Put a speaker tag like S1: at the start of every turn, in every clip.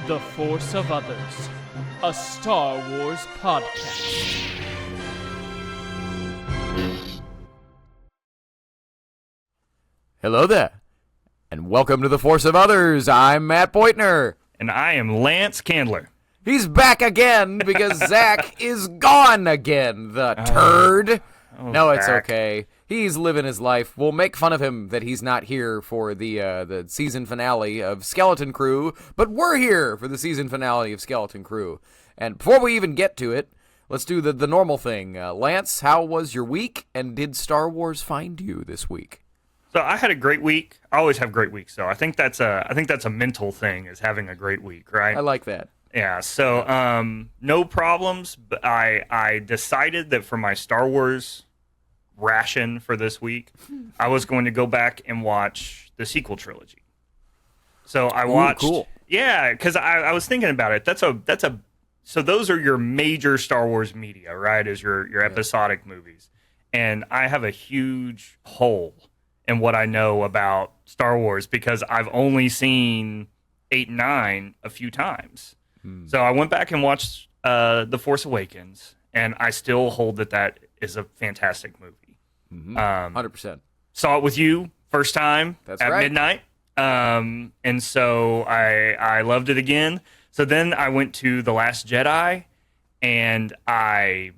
S1: The Force of Others, a Star Wars podcast.
S2: Hello there, and welcome to The Force of Others. I'm Matt Beutner.
S3: And I am Lance Candler.
S2: He's back again because Zach is gone again, the turd. No, it's
S3: Zach.
S2: okay. He's living his life. We'll make fun of him that he's not here for the season finale of Skeleton Crew, but we're here for the season finale of Skeleton Crew. And before we even get to it, let's do the normal thing. Lance, how was your week, and did Star Wars find you this week?
S3: So I had a great week. I always have great weeks, so I think that's a mental thing, is having a great week, right?
S2: I like that.
S3: Yeah, so no problems, but I decided that for my Star Wars ration for this week, I was going to go back and watch the sequel trilogy. So I watched,
S2: cool.
S3: Yeah, because I was thinking about it. So those are your major Star Wars media, right? Is your episodic movies, and I have a huge hole in what I know about Star Wars because I've only seen 8 and 9 a few times. So I went back and watched The Force Awakens, and I still hold that is a fantastic movie.
S2: 100%.
S3: Saw it with you first time
S2: That's
S3: at
S2: right.
S3: midnight, and so I loved it again. So then I went to The Last Jedi, and I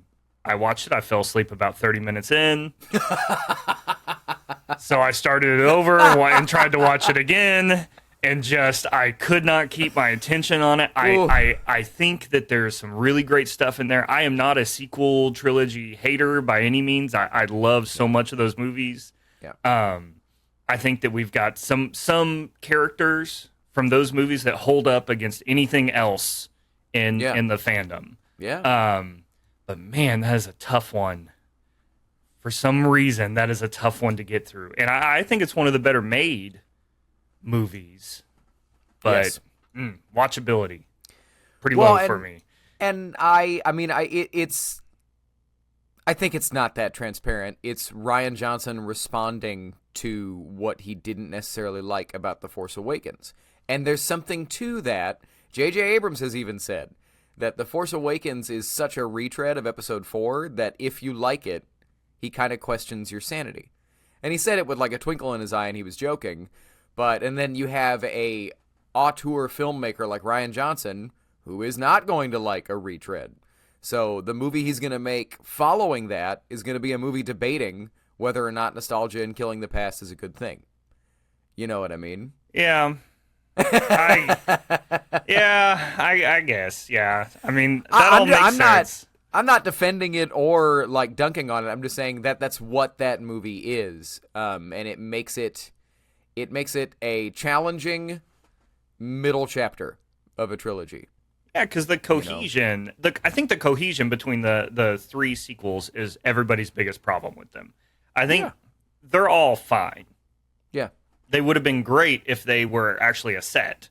S3: watched it. I fell asleep about 30 minutes in. So I started it over and tried to watch it again, and I could not keep my attention on it. I think that there's some really great stuff in there. I am not a sequel trilogy hater by any means. I love so much of those movies.
S2: Yeah.
S3: I think that we've got some characters from those movies that hold up against anything else in the fandom.
S2: Yeah.
S3: But man, that is a tough one. For some reason, that is a tough one to get through. And I think it's one of the better made movies. But
S2: Yes.
S3: Watchability, pretty low for me.
S2: And I think it's not that transparent. It's Rian Johnson responding to what he didn't necessarily like about The Force Awakens. And there's something to that. J.J. Abrams has even said that The Force Awakens is such a retread of Episode 4 that if you like it, he kind of questions your sanity. And he said it with like a twinkle in his eye, and he was joking. And then you have a auteur filmmaker like Rian Johnson who is not going to like a retread. So the movie he's going to make following that is going to be a movie debating whether or not nostalgia and killing the past is a good thing. You know what I mean?
S3: Yeah. I guess. Yeah. I mean, that all makes sense.
S2: I'm not defending it or like dunking on it. I'm just saying that that's what that movie is. And it makes it a challenging middle chapter of a trilogy.
S3: Yeah, because the cohesion, I think the cohesion between the 3 sequels is everybody's biggest problem with them. I think they're all fine.
S2: Yeah.
S3: They would have been great if they were actually a set.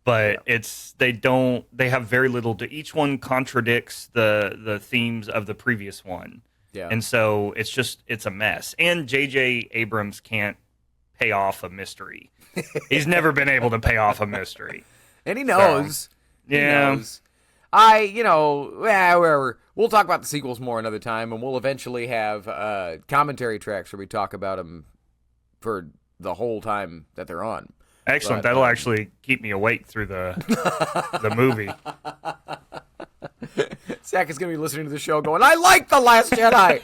S3: But they have very little to, each one contradicts the themes of the previous one. Yeah. And so it's a mess. And J.J. Abrams can't pay off a mystery. He's never been able to pay off a mystery.
S2: And he knows.
S3: So, yeah.
S2: He knows. Whatever. We'll talk about the sequels more another time, and we'll eventually have commentary tracks where we talk about them for the whole time that they're on.
S3: Excellent. That'll actually keep me awake through the movie.
S2: Zach is going to be listening to the show going, I like The Last Jedi.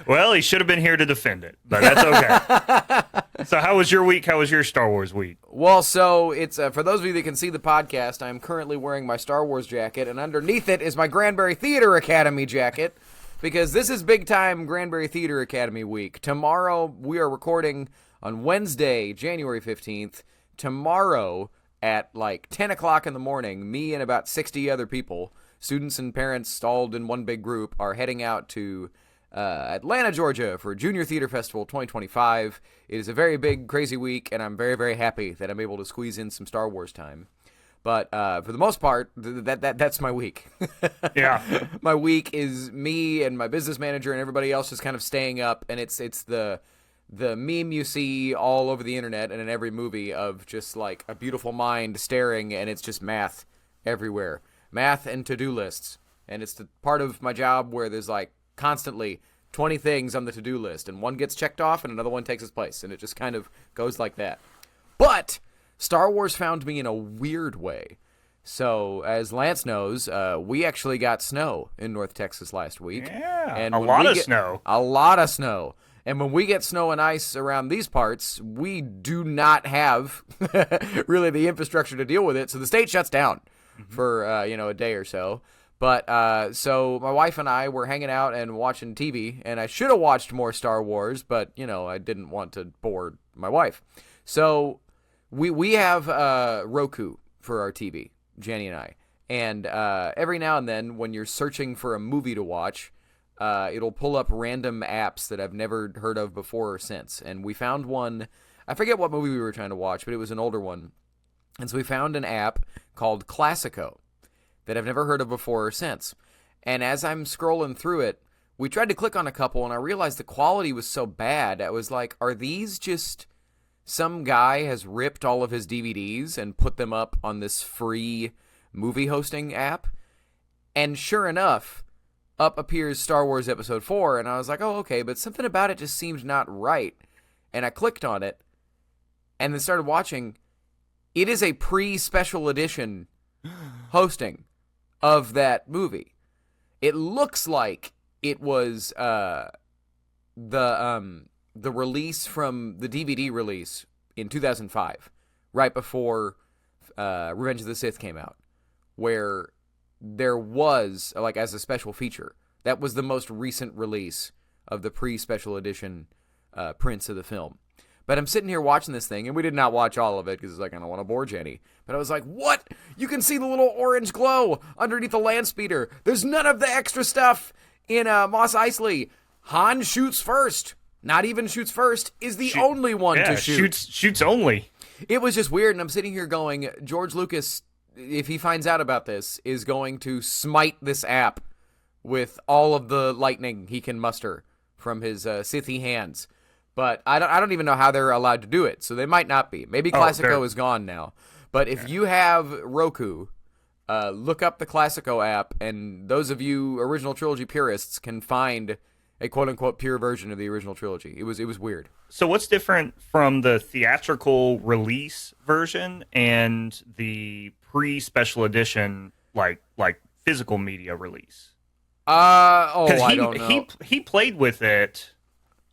S3: Well, he should have been here to defend it, but that's okay. So how was your week? How was your Star Wars week?
S2: Well, so it's for those of you that can see the podcast, I'm currently wearing my Star Wars jacket, and underneath it is my Granbury Theater Academy jacket, because this is big-time Granbury Theater Academy week. Tomorrow, we are recording on Wednesday, January 15th. Tomorrow at like 10 o'clock in the morning, me and about 60 other people, students and parents all in one big group, are heading out to Atlanta, Georgia for Junior Theater Festival 2025. It is a very big, crazy week, and I'm very, very happy that I'm able to squeeze in some Star Wars time. But for the most part, that's my week.
S3: Yeah.
S2: My week is me and my business manager and everybody else just kind of staying up, and it's the the meme you see all over the internet and in every movie of just like a beautiful mind staring, and it's just math everywhere. Math and to-do lists. And it's the part of my job where there's like constantly 20 things on the to-do list, and one gets checked off and another one takes its place, and it just kind of goes like that. But Star Wars found me in a weird way. So, as Lance knows, we actually got snow in North Texas last week.
S3: Yeah,
S2: and
S3: a lot of snow.
S2: A lot of snow. And when we get snow and ice around these parts, we do not have really the infrastructure to deal with it. So the state shuts down for, a day or so. But so my wife and I were hanging out and watching TV, and I should have watched more Star Wars, but, I didn't want to bore my wife. So we have Roku for our TV, Jenny and I. And every now and then when you're searching for a movie to watch, it'll pull up random apps that I've never heard of before or since. And we found one, I forget what movie we were trying to watch, but it was an older one. And so we found an app called Classico that I've never heard of before or since. And as I'm scrolling through it, we tried to click on a couple, and I realized the quality was so bad. I was like, are these just some guy has ripped all of his DVDs and put them up on this free movie hosting app? And sure enough, up appears Star Wars Episode 4, and I was like, oh, okay, but something about it just seemed not right. And I clicked on it, and then started watching. It is a pre-special edition hosting of that movie. It looks like it was the release from the DVD release in 2005, right before Revenge of the Sith came out, where there was, like, as a special feature, that was the most recent release of the pre-special edition prints of the film. But I'm sitting here watching this thing, and we did not watch all of it because it's like, I don't want to bore Jenny. But I was like, what? You can see the little orange glow underneath the land speeder. There's none of the extra stuff in Mos Eisley. Han shoots first. Not even shoots first, is the only one to shoot.
S3: Shoots only.
S2: It was just weird, and I'm sitting here going, George Lucas, if he finds out about this, is going to smite this app with all of the lightning he can muster from his Sithy hands. But I don't even know how they're allowed to do it, so they might not be. Maybe Classico is gone now. But if you have Roku, look up the Classico app, and those of you original trilogy purists can find a quote-unquote pure version of the original trilogy. It was weird.
S3: So what's different from the theatrical release version and the pre-special edition, like physical media release?
S2: I don't know.
S3: He played with it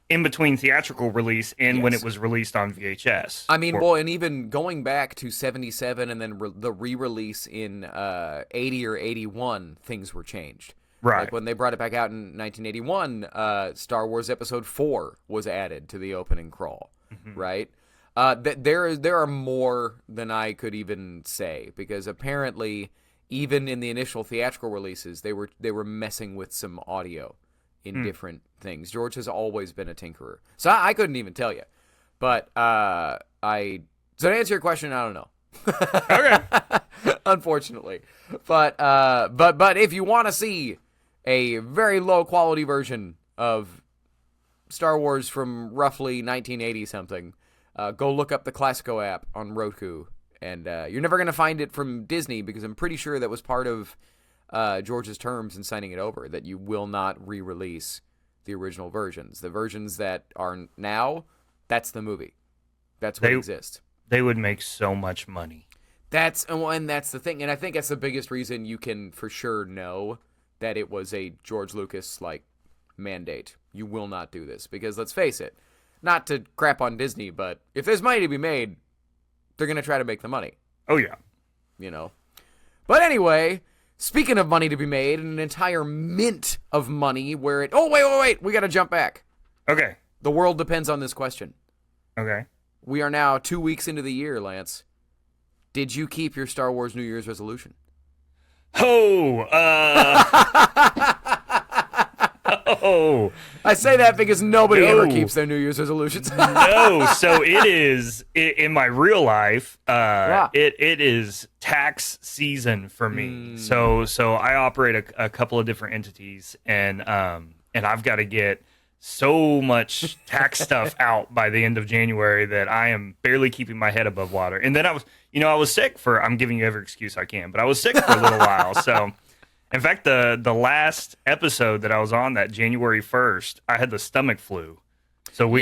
S3: in between theatrical release and when it was released on VHS.
S2: I mean, and even going back to 77 and then the re-release in 80 or 81, things were changed.
S3: Right.
S2: Like when they brought it back out in 1981, Star Wars Episode 4 was added to the opening crawl, right? There are more than I could even say, because apparently even in the initial theatrical releases, they were messing with some audio in different things. George has always been a tinkerer. So I couldn't even tell you. But so to answer your question, I don't know.
S3: Okay.
S2: Unfortunately. But if you want to see a very low quality version of Star Wars from roughly 1980 something, go look up the Classico app on Roku. And you're never going to find it from Disney, because I'm pretty sure that was part of George's terms in signing it over, that you will not re-release the original versions. The versions that are now, that's the movie. That's what exists.
S3: They would make so much money.
S2: That's the thing. And I think that's the biggest reason you can for sure know that it was a George Lucas, mandate. You will not do this. Because let's face it, not to crap on Disney, but if there's money to be made, they're going to try to make the money.
S3: Oh, yeah.
S2: But anyway, speaking of money to be made, an entire mint of money where it... Oh, wait. We got to jump back.
S3: Okay.
S2: The world depends on this question.
S3: Okay.
S2: We are now 2 weeks into the year, Lance. Did you keep your Star Wars New Year's resolution?
S3: Oh,
S2: I say that because nobody ever keeps their New Year's resolutions.
S3: No, so it is in my real life. It is tax season for me. So I operate a couple of different entities, and I've got to get so much tax stuff out by the end of January that I am barely keeping my head above water. And then I was sick I'm giving you every excuse I can, but I was sick for a little while. So, in fact, the last episode that I was on, that January 1st, I had the stomach flu. So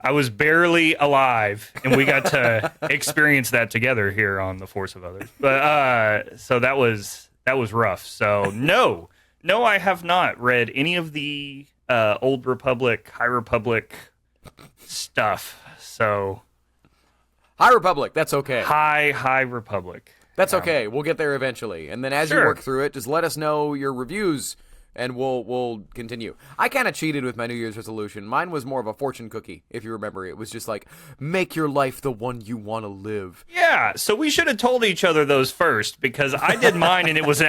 S3: I was barely alive, and we got to experience that together here on the Force of Others. But so that was rough. So no, I have not read any of the Old Republic, High Republic stuff. So
S2: High Republic, that's okay.
S3: High Republic.
S2: That's okay. We'll get there eventually. And then as you
S3: Sure.
S2: work through it, just let us know your reviews, and we'll continue. I kind of cheated with my New Year's resolution. Mine was more of a fortune cookie, if you remember. It was just like, make your life the one you want to live.
S3: Yeah, so we should have told each other those first, because I did mine and it was an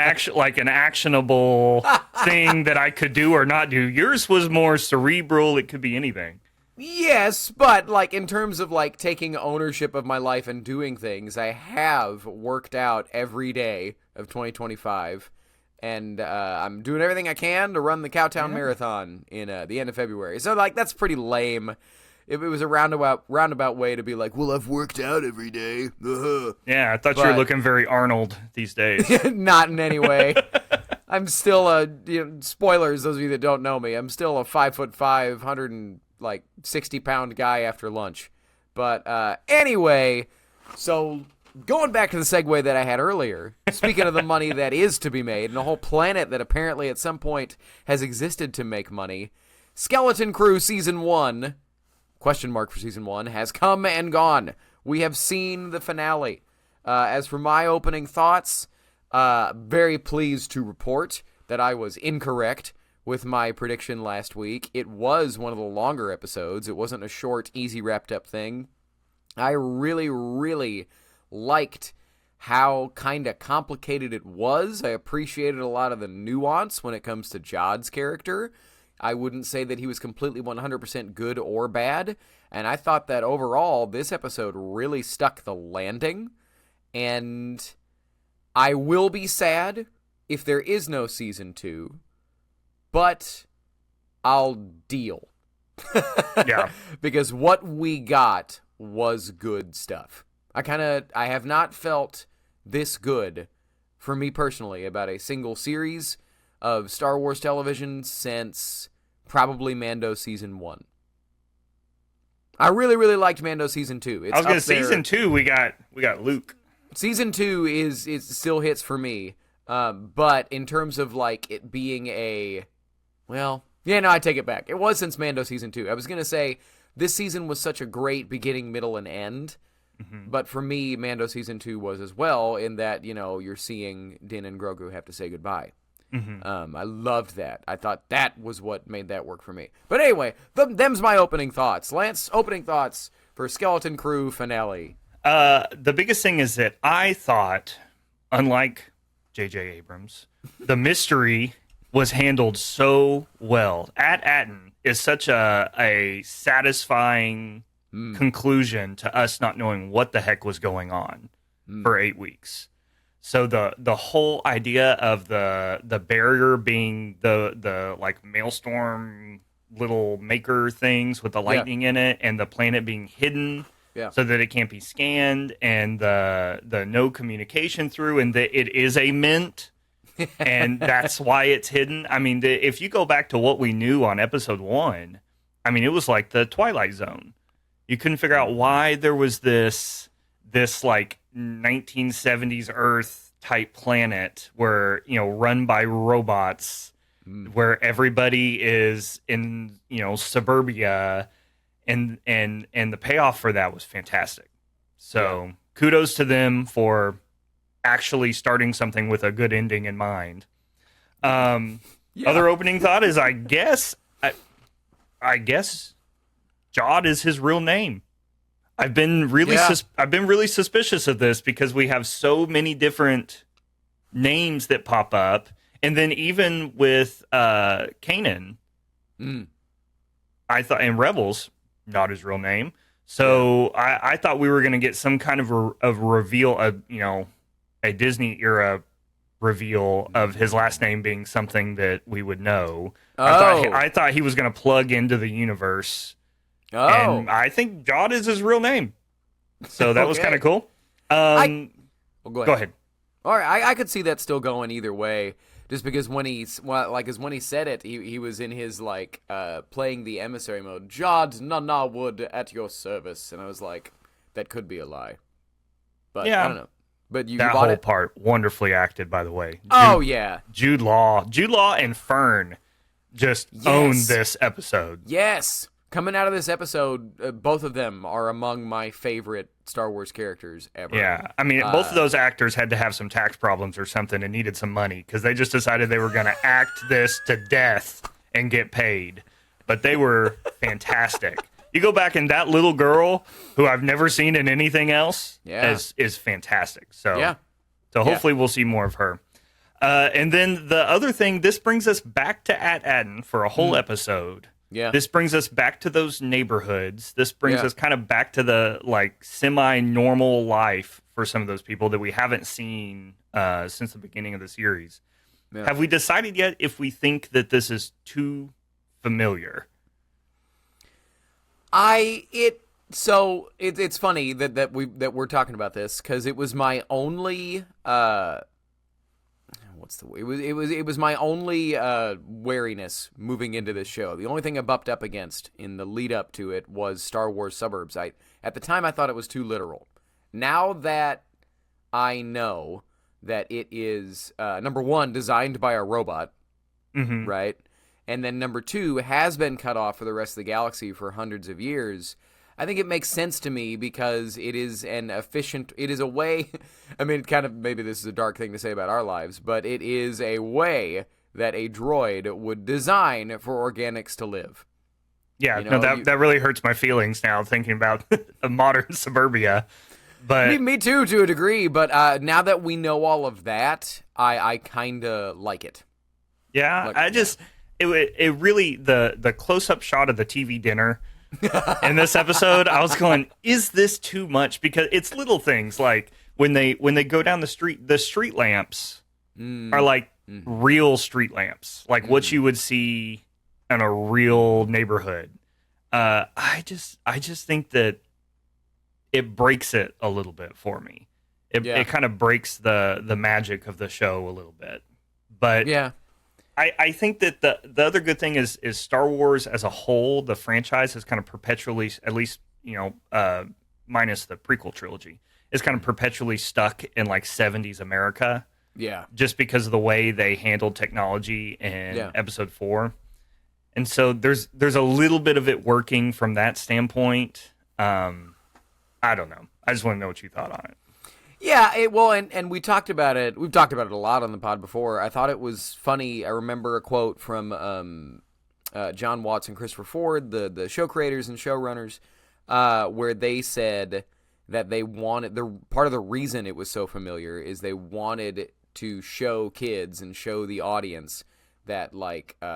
S3: actionable thing that I could do or not do. Yours was more cerebral. It could be anything.
S2: Yes, but like in terms of like taking ownership of my life and doing things, I have worked out every day of 2025. And I'm doing everything I can to run the Cowtown Marathon in the end of February. So, like, that's pretty lame. It was a roundabout way to be like, well, I've worked out every day.
S3: Yeah, I thought you were looking very Arnold these days.
S2: Not in any way. I'm still spoilers, those of you that don't know me, I'm still a 5'5", 160-pound guy after lunch. But anyway, so going back to the segue that I had earlier, speaking of the money that is to be made, and a whole planet that apparently at some point has existed to make money, Skeleton Crew Season 1, question mark for Season 1, has come and gone. We have seen the finale. As for my opening thoughts, very pleased to report that I was incorrect with my prediction last week. It was one of the longer episodes. It wasn't a short, easy, wrapped-up thing. I really, really liked how kind of complicated it was. I appreciated a lot of the nuance when it comes to Jod's character. I wouldn't say that he was completely 100% good or bad, and I thought that overall this episode really stuck the landing, and I will be sad if there is no Season 2, but I'll deal.
S3: Yeah.
S2: Because what we got was good stuff. I have not felt this good, for me personally, about a single series of Star Wars television since probably Mando Season 1. I really, really liked Mando Season 2.
S3: I was going to Season 2, we got Luke.
S2: Season 2 is still hits for me, but in terms of like it being I take it back. It was since Mando Season 2. I was going to say this season was such a great beginning, middle, and end. Mm-hmm. But for me, Mando Season 2 was as well, in that, you're seeing Din and Grogu have to say goodbye. Mm-hmm. I loved that. I thought that was what made that work for me. But anyway, them's my opening thoughts. Lance, opening thoughts for Skeleton Crew finale.
S3: The biggest thing is that I thought, unlike J.J. Abrams, the mystery was handled so well. Atten is such a satisfying conclusion to us not knowing what the heck was going on for 8 weeks. So the whole idea of the barrier being the like maelstrom little maker things with the lightning in it, and the planet being hidden so that it can't be scanned, and the no communication through, and that it is a mint. And that's why it's hidden. I mean, if you go back to what we knew on episode 1, I mean, it was like the Twilight Zone. You couldn't figure out why there was this like 1970s Earth type planet where, run by robots, where everybody is in, suburbia, and the payoff for that was fantastic. So kudos to them for actually starting something with a good ending in mind. Other opening thought is, I guess Jod is his real name. I've been really suspicious of this, because we have so many different names that pop up, and then even with Kanan, I thought, and Rebels, not his real name. So I thought we were going to get some kind of a reveal of, a Disney era reveal of his last name being something that we would know.
S2: Oh.
S3: I thought he was going to plug into the universe.
S2: Oh.
S3: And I think Jod is his real name. So that was kind of cool.
S2: Well,
S3: go ahead.
S2: All right, I could see that still going either way. Just because when he said it, he was in his playing the emissary mode. Jod Nana Wood at your service, and I was like, that could be a lie. But
S3: yeah.
S2: I don't know. But you
S3: that
S2: bought
S3: whole
S2: it?
S3: part wonderfully acted, by the way. Jude Law and Fern just owned this episode.
S2: Yes. Coming out of this episode, both of them are among my favorite Star Wars characters ever.
S3: Yeah, I mean, both of those actors had to have some tax problems or something and needed some money because they just decided they were going to act this to death and get paid. But they were fantastic. You go back and that little girl, who I've never seen in anything else, is fantastic. So hopefully we'll see more of her. And then the other thing, this brings us back to At-Aden for a whole episode.
S2: Yeah.
S3: This brings us back to those neighborhoods. This brings us kind of back to the semi-normal life for some of those people that we haven't seen since the beginning of the series. Yeah. Have we decided yet if we think that this is too familiar?
S2: It's funny that we're talking about this because it was my only it was my only wariness moving into this show. The only thing I bumped up against in the lead up to it was Star Wars Suburbs. At the time I thought it was too literal. Now that I know that it is number one, designed by a robot, right? And then number two, has been cut off for the rest of the galaxy for hundreds of years, I think it makes sense to me because it is a way, I mean, kind of, maybe this is a dark thing to say about our lives, but it is a way that a droid would design for organics to live.
S3: Yeah, that really hurts my feelings now thinking about a modern suburbia. But
S2: me too, to a degree, but now that we know all of that, I kind of like it.
S3: Yeah, it really, the close-up shot of the TV dinner in this episode, I was going, is this too much? Because it's little things like when they go down the street lamps are like real street lamps, like what you would see in a real neighborhood. I just think that it breaks it a little bit for me. It kind of breaks the magic of the show a little bit. But yeah. I think that the other good thing is Star Wars as a whole, the franchise has kind of perpetually, at least, minus the prequel trilogy, is kind of perpetually stuck in like 70s America. Yeah. Just because of the way they handled technology in episode 4. And so there's a little bit of it working from that standpoint. I don't know. I just want to know what you thought on it.
S2: Yeah, and we talked about it. We've talked about it a lot on the pod before. I thought it was funny. I remember a quote from John Watts and Christopher Ford, the show creators and showrunners, where they said that they wanted part of the reason it was so familiar is they wanted to show kids and show the audience that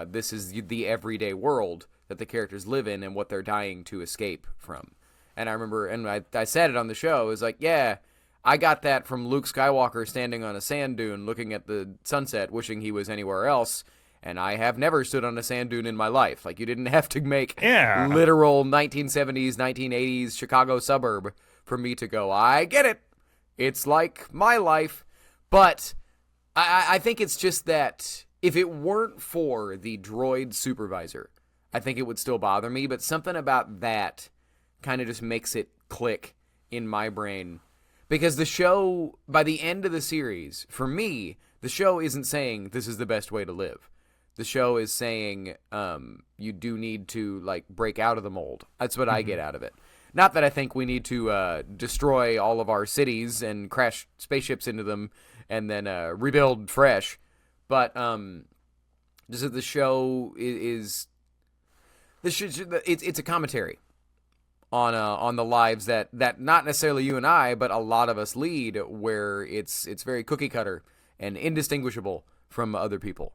S2: this is the everyday world that the characters live in and what they're dying to escape from. And I remember, and I said it on the show. It was like, yeah. I got that from Luke Skywalker standing on a sand dune looking at the sunset, wishing he was anywhere else, and I have never stood on a sand dune in my life. Like, you didn't have to make literal 1970s, 1980s Chicago suburb for me to go, I get it. It's like my life. But I think it's just that if it weren't for the droid supervisor, I think it would still bother me, but something about that kind of just makes it click in my brain. Because the show, by the end of the series, for me, the show isn't saying this is the best way to live. The show is saying you do need to break out of the mold. That's what I get out of it. Not that I think we need to destroy all of our cities and crash spaceships into them and then rebuild fresh, but just that the show it's a commentary on the lives that not necessarily you and I, but a lot of us lead, where it's very cookie cutter and indistinguishable from other people,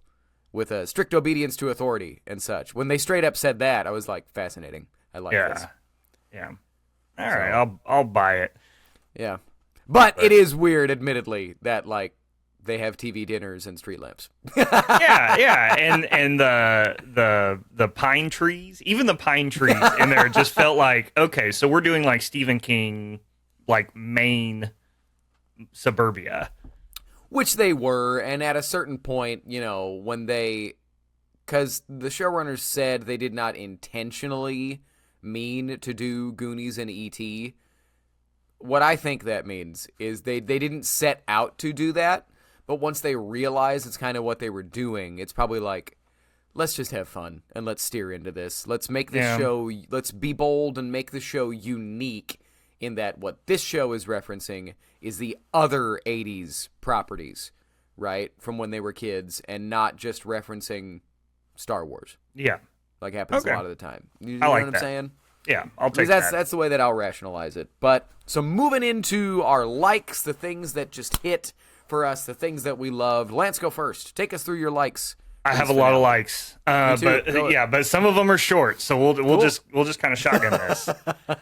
S2: with a strict obedience to authority and such. When they straight up said that, I was like, fascinating. I like this.
S3: Yeah. All right, I'll buy it.
S2: Yeah. But it is weird, admittedly, that they have TV dinners and street lamps.
S3: Yeah, and the pine trees, even the pine trees in there just felt like, okay, so we're doing like Stephen King, like Maine suburbia.
S2: Which they were, and at a certain point, when because the showrunners said they did not intentionally mean to do Goonies and E.T., what I think that means is they didn't set out to do that, but once they realized it's kind of what they were doing, it's probably like, let's just have fun and let's steer into this. Let's make this show, let's be bold and make the show unique in that what this show is referencing is the other 80s properties, right, from when they were kids, and not just referencing Star Wars.
S3: Yeah.
S2: Like happens a lot of the time. You
S3: I
S2: know
S3: like
S2: what I'm
S3: that.
S2: saying?
S3: Yeah, I'll take
S2: that.
S3: That's
S2: the way that I'll rationalize it. But so moving into our likes, the things that just hit for us, the things that we loved. Lance, go first. Take us through your likes.
S3: I have a lot of likes,
S2: too.
S3: but some of them are short, so we'll just kind of shotgun this.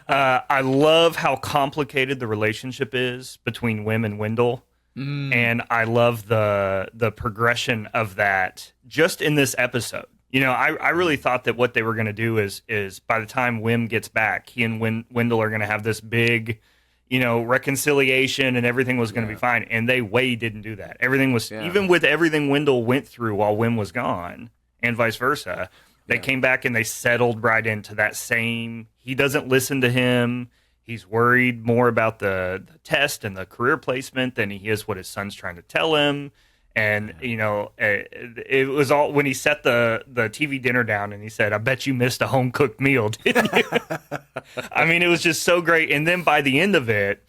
S3: I love how complicated the relationship is between Wim and Wendell, and I love the progression of that just in this episode. I really thought that what they were going to do is by the time Wim gets back, he and Wendell are going to have this big, reconciliation, and everything was going to be fine. And they didn't do that. Everything was, even with everything Wendell went through while Wim was gone, and vice versa, they came back and they settled right into that same, he doesn't listen to him. He's worried more about the test and the career placement than he is what his son's trying to tell him. And, it was all when he set the TV dinner down and he said, I bet you missed a home cooked meal, didn't you? I mean, it was just so great. And then by the end of it,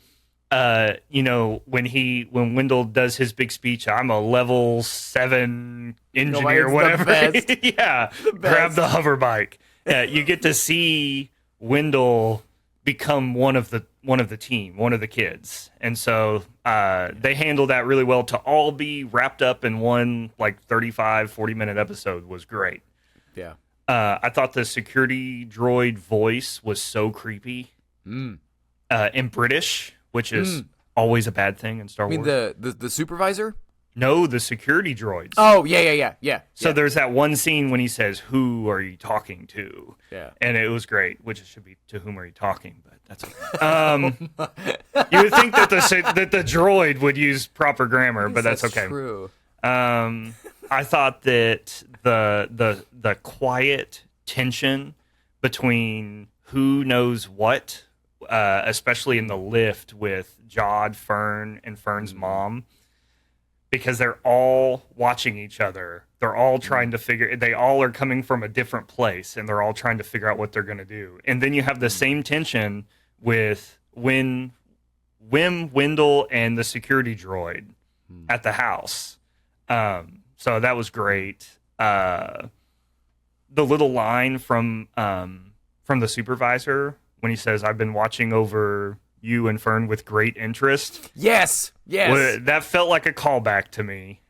S3: when Wendell does his big speech, I'm a level 7 engineer, whatever. Grab the hover bike. You get to see Wendell become one of the team, one of the kids. And so they handled that really well. To all be wrapped up in one like 40-minute episode was great.
S2: Yeah.
S3: I thought the security droid voice was so creepy. In British, which is always a bad thing in Star Wars.
S2: You mean the supervisor?
S3: No, the security droids.
S2: Oh, yeah.
S3: So there's that one scene when he says, "Who are you talking to?"
S2: Yeah.
S3: And it was great, which it should be, "To whom are you talking?" But that's okay. You would think that the droid would use proper grammar, but that's okay.
S2: True.
S3: I thought that the quiet tension between who knows what, especially in the lift with Jod, Fern, and Fern's mom, because they're all watching each other. They're all trying to they all are coming from a different place, and they're all trying to figure out what they're going to do. And then you have the same tension with when Wim, Wendell, and the security droid at the house. So that was great. The little line from the supervisor when he says, "I've been watching over you and Fern with great interest."
S2: Yes.
S3: That felt like a callback to me.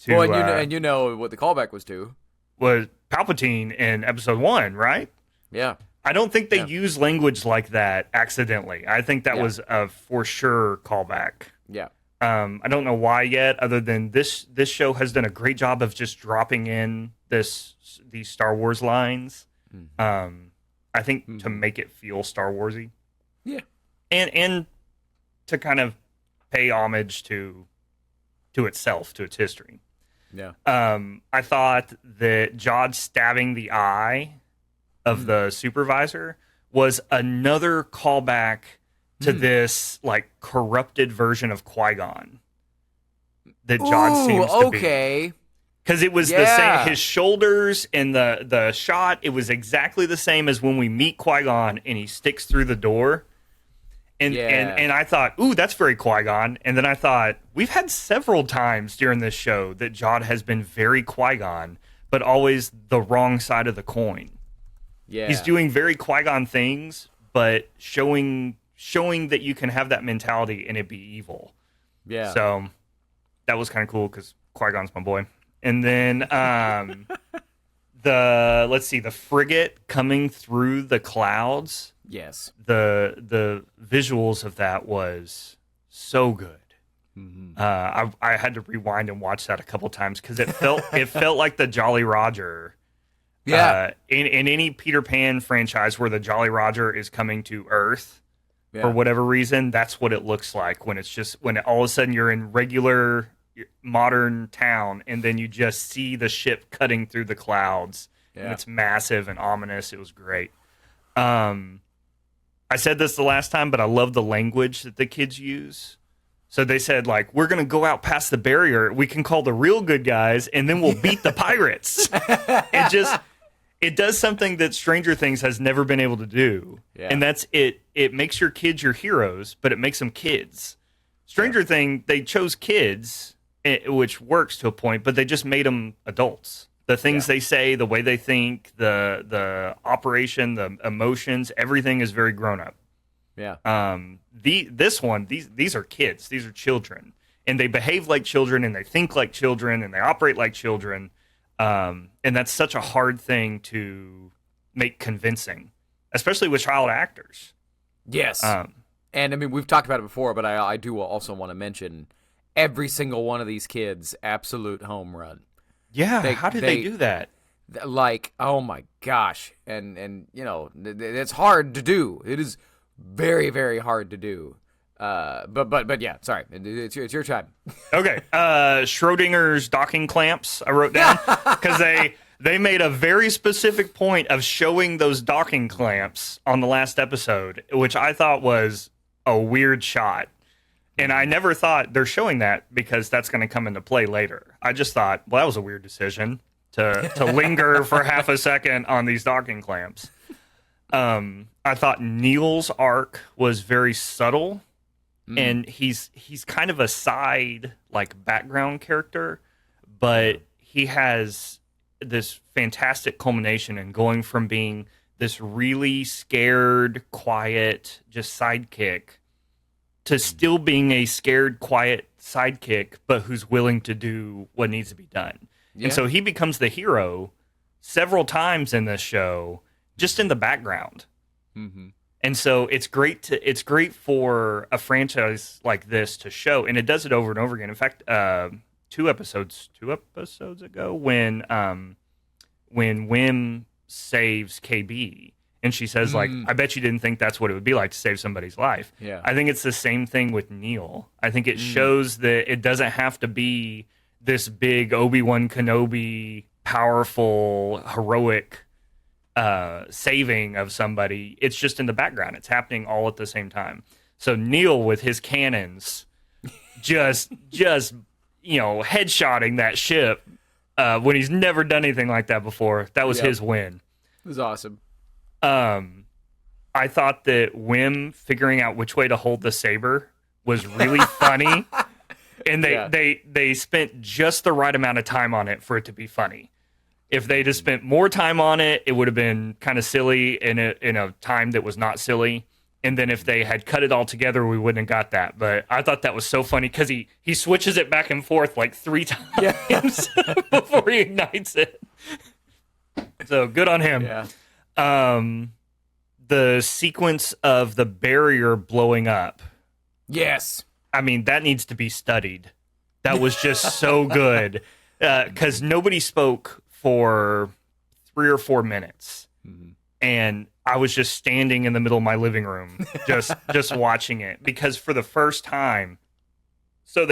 S2: And you know what the callback was to.
S3: Was Palpatine in episode 1, right?
S2: Yeah.
S3: I don't think they use language like that accidentally. I think that was a for sure callback.
S2: Yeah.
S3: I don't know why yet, other than this show has done a great job of just dropping in these Star Wars lines. I think to make it feel Star Warsy.
S2: Yeah.
S3: And to kind of pay homage to itself, to its history.
S2: Yeah.
S3: I thought that Jod stabbing the eye of the supervisor was another callback to this like corrupted version of Qui-Gon that Jod seems to be.
S2: Okay.
S3: Because it was the same, his shoulders and the shot, it was exactly the same as when we meet Qui-Gon and he sticks through the door. And I thought, ooh, that's very Qui-Gon. And then I thought, we've had several times during this show that Jod has been very Qui-Gon, but always the wrong side of the coin.
S2: Yeah.
S3: He's doing very Qui-Gon things, but showing that you can have that mentality and it be evil.
S2: Yeah.
S3: So that was kind of cool because Qui-Gon's my boy. And then the frigate coming through the clouds.
S2: Yes.
S3: The visuals of that was so good. I had to rewind and watch that a couple times because it felt like the Jolly Roger.
S2: Yeah.
S3: In any Peter Pan franchise where the Jolly Roger is coming to Earth for whatever reason, that's what it looks like when all of a sudden you're in regular modern town and then you just see the ship cutting through the clouds. Yeah. And it's massive and ominous. It was great. I said this the last time, but I love the language that the kids use. So they said, like, we're going to go out past the barrier. We can call the real good guys, and then we'll beat the pirates. It does something that Stranger Things has never been able to do. Yeah. And that's it. It makes your kids your heroes, but it makes them kids. Stranger Thing, they chose kids, which works to a point, but they just made them adults. The things they say, the way they think, the operation, the emotions, everything is very grown up. Yeah. These are kids. These are children, and they behave like children, and they think like children, and they operate like children. And that's such a hard thing to make convincing, especially with child actors.
S2: Yes. And I mean, we've talked about it before, but I do also want to mention every single one of these kids, absolute home run.
S3: Yeah. How did they do that?
S2: Like, oh my gosh. And you know, it's hard to do. It is very, very hard to do. But yeah, sorry. It's your time.
S3: Okay. Schrodinger's docking clamps, I wrote down, because they made a very specific point of showing those docking clamps on the last episode, which I thought was a weird shot. And I never thought they're showing that because that's going to come into play later. I just thought, well, that was a weird decision to linger for half a second on these docking clamps. I thought Neil's arc was very subtle, and he's kind of a side, like, background character, but he has this fantastic culmination in going from being this really scared, quiet, just sidekick to still being a scared, quiet sidekick, but who's willing to do what needs to be done. Yeah. And so he becomes the hero several times in this show, just in the background. Mm-hmm. And so it's great for a franchise like this to show, and it does it over and over again. In fact, two episodes ago, when Wim saves KB, and she says, like, I bet you didn't think that's what it would be like to save somebody's life. Yeah. I think it's the same thing with Neil. I think it shows that it doesn't have to be this big Obi-Wan Kenobi, powerful, heroic saving of somebody. It's just in the background. It's happening all at the same time. So Neil with his cannons just headshotting that ship when he's never done anything like that before. That was his win.
S2: It was awesome.
S3: I thought that Wim figuring out which way to hold the saber was really funny. And they spent just the right amount of time on it for it to be funny. If they'd have spent more time on it, it would have been kind of silly in a time that was not silly. And then if they had cut it all together, we wouldn't have got that. But I thought that was so funny because he switches it back and forth like 3 times before he ignites it. So good on him. Yeah. The sequence of the barrier blowing up.
S2: Yes.
S3: I mean, that needs to be studied. That was just so good. Because nobody spoke for 3 or 4 minutes. Mm-hmm. And I was just standing in the middle of my living room, just watching it. Because for the first time, so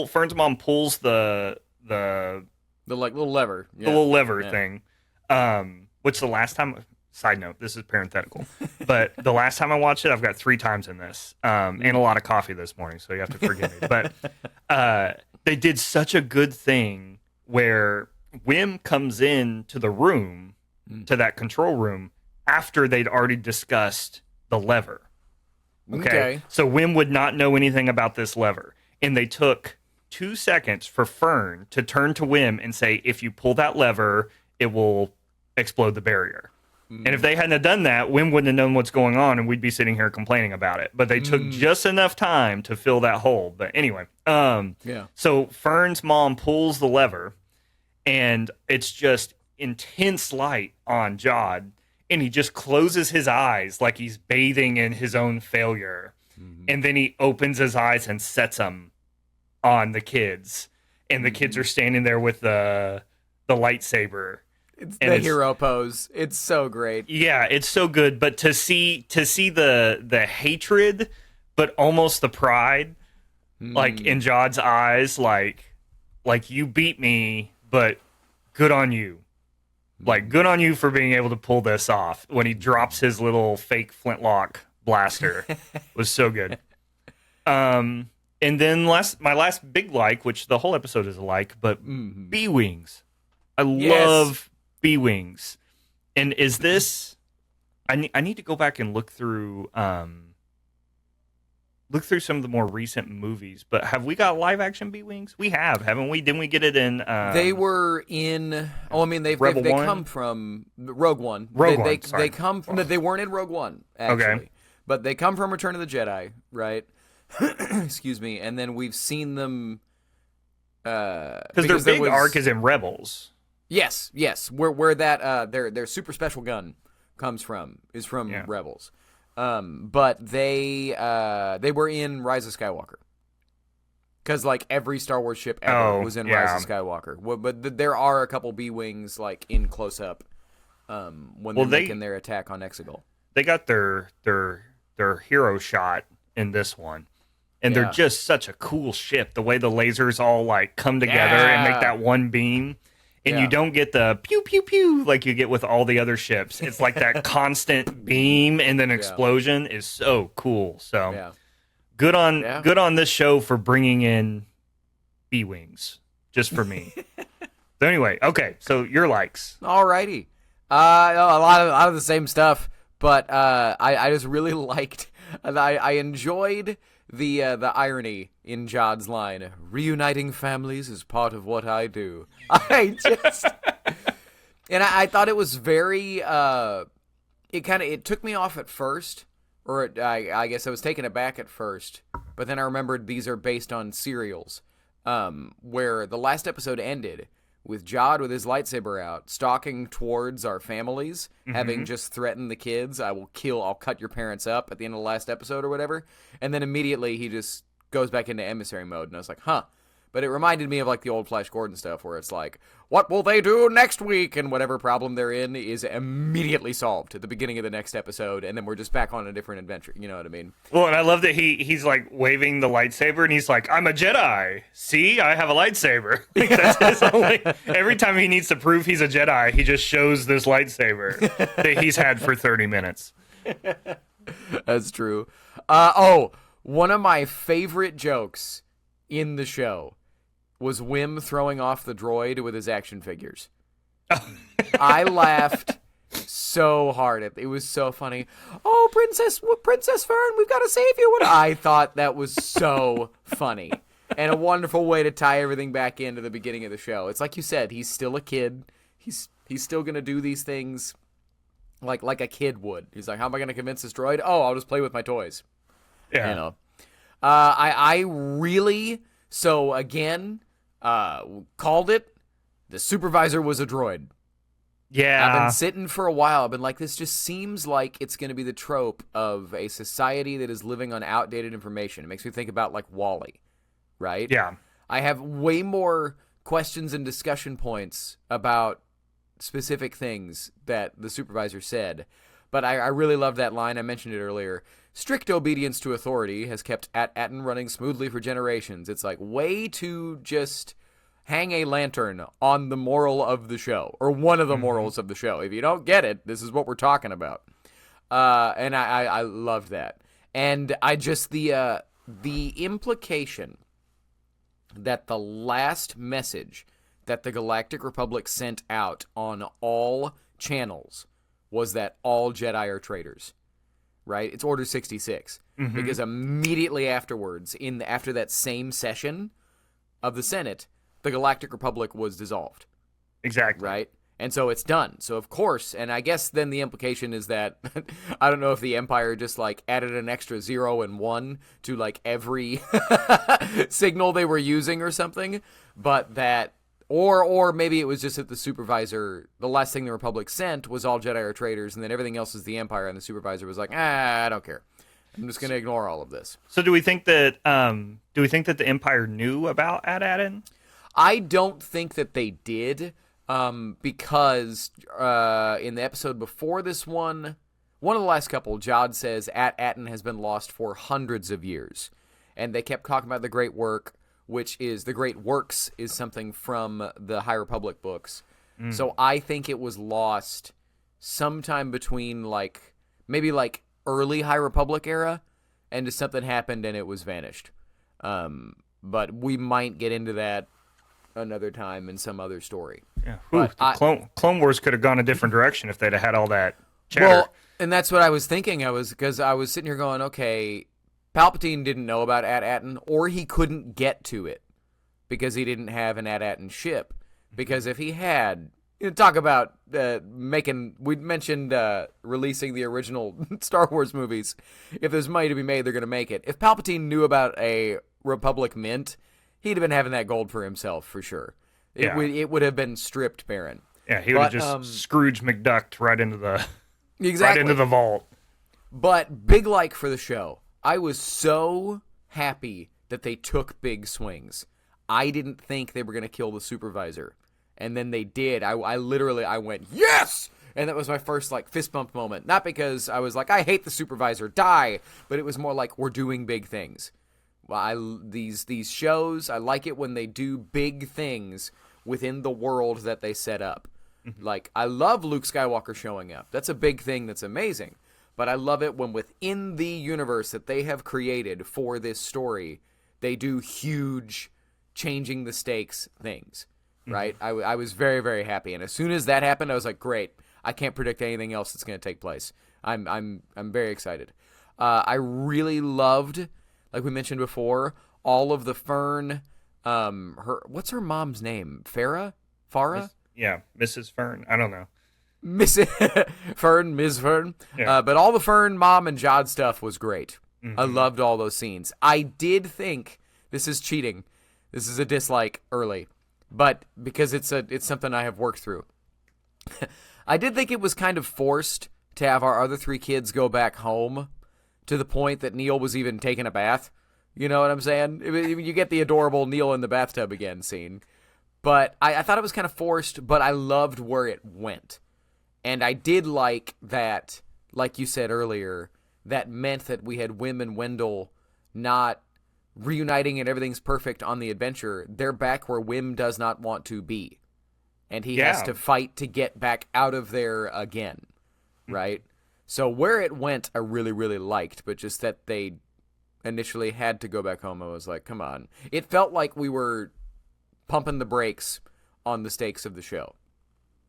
S3: Fern's mom pulls the
S2: like little lever.
S3: Yeah. The little lever thing. Which the last time, side note, this is parenthetical, but the last time I watched it, I've got 3 times in this, and a lot of coffee this morning, so you have to forgive me. But they did such a good thing where Wim comes in to the room, to that control room, after they'd already discussed the lever. Okay. So Wim would not know anything about this lever, and they took 2 seconds for Fern to turn to Wim and say, if you pull that lever, it will explode the barrier. And if they hadn't have done that, Wim wouldn't have known what's going on, and we'd be sitting here complaining about it. But they took just enough time to fill that hole. But anyway, so Fern's mom pulls the lever, and it's just intense light on Jod, and he just closes his eyes like he's bathing in his own failure. And then he opens his eyes and sets them on the kids, and the kids are standing there with the lightsaber.
S2: It's the hero pose. It's so great.
S3: Yeah, it's so good. But to see the hatred, but almost the pride, like in Jod's eyes, like you beat me, but good on you. Like, good on you for being able to pull this off. When he drops his little fake flintlock blaster, was so good. And then my last big like, which the whole episode is a like, but B-Wings. I love B-Wings. And is this... I need to go back and look through some of the more recent movies, but have we got live action B-Wings? We have, haven't we? Didn't we get it in...
S2: they were in... Oh, I mean, they come from Rogue One. They come from... They weren't in Rogue One, actually. Okay. But they come from Return of the Jedi, right? Excuse me. And then we've seen them...
S3: because their big arc is in Rebels.
S2: Yes. Where that their super special gun comes from is from Rebels. But they were in Rise of Skywalker. Because, like, every Star Wars ship ever was in Rise of Skywalker. But there are a couple B-Wings, like, in close-up when they're making their attack on Exegol.
S3: They got their hero shot in this one. And they're just such a cool ship. The way the lasers all, like, come together and make that one beam. And you don't get the pew, pew, pew like you get with all the other ships. It's like that constant beam and then explosion is so cool. So good on this show for bringing in B-Wings, just for me. So anyway, okay, so your likes.
S2: Alrighty. A lot of the same stuff, but I just really liked, I enjoyed the irony in Jod's line, reuniting families is part of what I do. I thought it was very, it took me off at first, or I guess I was taken aback at first, but then I remembered these are based on serials, where the last episode ended with Jod with his lightsaber out, stalking towards our families, having just threatened the kids, I'll cut your parents up at the end of the last episode or whatever. And then immediately he just goes back into emissary mode. And I was like, huh. But it reminded me of like the old Flash Gordon stuff where it's like, what will they do next week? And whatever problem they're in is immediately solved at the beginning of the next episode. And then we're just back on a different adventure. You know what I mean?
S3: Well, and I love that he's like waving the lightsaber and he's like, I'm a Jedi. See, I have a lightsaber. Like, that's his only... Every time he needs to prove he's a Jedi, he just shows this lightsaber that he's had for 30 minutes.
S2: That's true. One of my favorite jokes in the show was Wim throwing off the droid with his action figures. I laughed so hard. It was so funny. Oh, Princess Fern, we've got to save you. I thought that was so funny. And a wonderful way to tie everything back into the beginning of the show. It's like you said, he's still a kid. He's still going to do these things like a kid would. He's like, how am I going to convince this droid? Oh, I'll just play with my toys.
S3: Yeah.
S2: You know. I really... So, again, called it. The supervisor was a droid.
S3: Yeah.
S2: I've been sitting for a while. I've been like, this just seems like it's going to be the trope of a society that is living on outdated information. It makes me think about, like, WALL-E, right?
S3: Yeah.
S2: I have way more questions and discussion points about specific things that the supervisor said. But I really love that line. I mentioned it earlier. Strict obedience to authority has kept Atten running smoothly for generations. It's like way to just hang a lantern on the moral of the show, or one of the morals of the show. If you don't get it, this is what we're talking about. And I love that. And I just, the implication that the last message that the Galactic Republic sent out on all channels was that all Jedi are traitors. Right? It's Order 66. Because immediately afterwards, after that same session of the Senate, the Galactic Republic was dissolved.
S3: Exactly.
S2: Right? And so it's done. So, of course, and I guess then the implication is that, I don't know if the Empire just, like, added an extra 0 and 1 to, like, every signal they were using or something, but that... Or maybe it was just that the supervisor, the last thing the Republic sent was all Jedi are traitors, and then everything else is the Empire, and the supervisor was like, I don't care. I'm just going to ignore all of this.
S3: So do we think that the Empire knew about AT-ATN?
S2: I don't think that they did, because in the episode before this one of the last couple, Jod says AT-ATN has been lost for hundreds of years. And they kept talking about the Great Work, which is the Great Works is something from the High Republic books. So I think it was lost sometime between maybe early High Republic era, and just something happened and it was vanished. But we might get into that another time in some other story.
S3: Yeah. Clone Wars could have gone a different direction if they'd have had all that chatter.
S2: Well, and that's what I was thinking. Because I was sitting here going, okay, Palpatine didn't know about AT-ATN, or he couldn't get to it because he didn't have an AT-ATN ship. Because if he had, talk about we mentioned releasing the original Star Wars movies. If there's money to be made, they're going to make it. If Palpatine knew about a Republic mint, he'd have been having that gold for himself for sure. It would have been stripped barren.
S3: Yeah, he would have just Scrooge McDucked right into the
S2: exactly.
S3: right into the vault.
S2: But big for the show. I was so happy that they took big swings. I didn't think they were going to kill the supervisor. And then they did. I literally went, yes! And that was my first fist bump moment. Not because I was I hate the supervisor, die. But it was more we're doing big things. These shows, I like it when they do big things within the world that they set up. I love Luke Skywalker showing up. That's a big thing that's amazing. But I love it when within the universe that they have created for this story, they do huge changing the stakes things, right? I was very, very happy. And as soon as that happened, I was like, great. I can't predict anything else that's going to take place. I'm very excited. I really loved, like we mentioned before, all of the Fern, what's her mom's name? Farah?
S3: Yeah, Mrs. Fern. I don't know.
S2: Ms. Fern.
S3: Yeah.
S2: But all the Fern, Mom, and Jod stuff was great. I loved all those scenes. I did think, this is cheating. This is a dislike early. But because it's something I have worked through. I did think it was kind of forced to have our other three kids go back home to the point that Neil was even taking a bath. You know what I'm saying? You get the adorable Neil in the bathtub again scene. But I thought it was kind of forced, but I loved where it went. And I did like that, like you said earlier, that meant that we had Wim and Wendell not reuniting and everything's perfect on the adventure. They're back where Wim does not want to be. And he has to fight to get back out of there again, right? So where it went, I really, really liked, but just that they initially had to go back home, I was like, come on. It felt like we were pumping the brakes on the stakes of the show.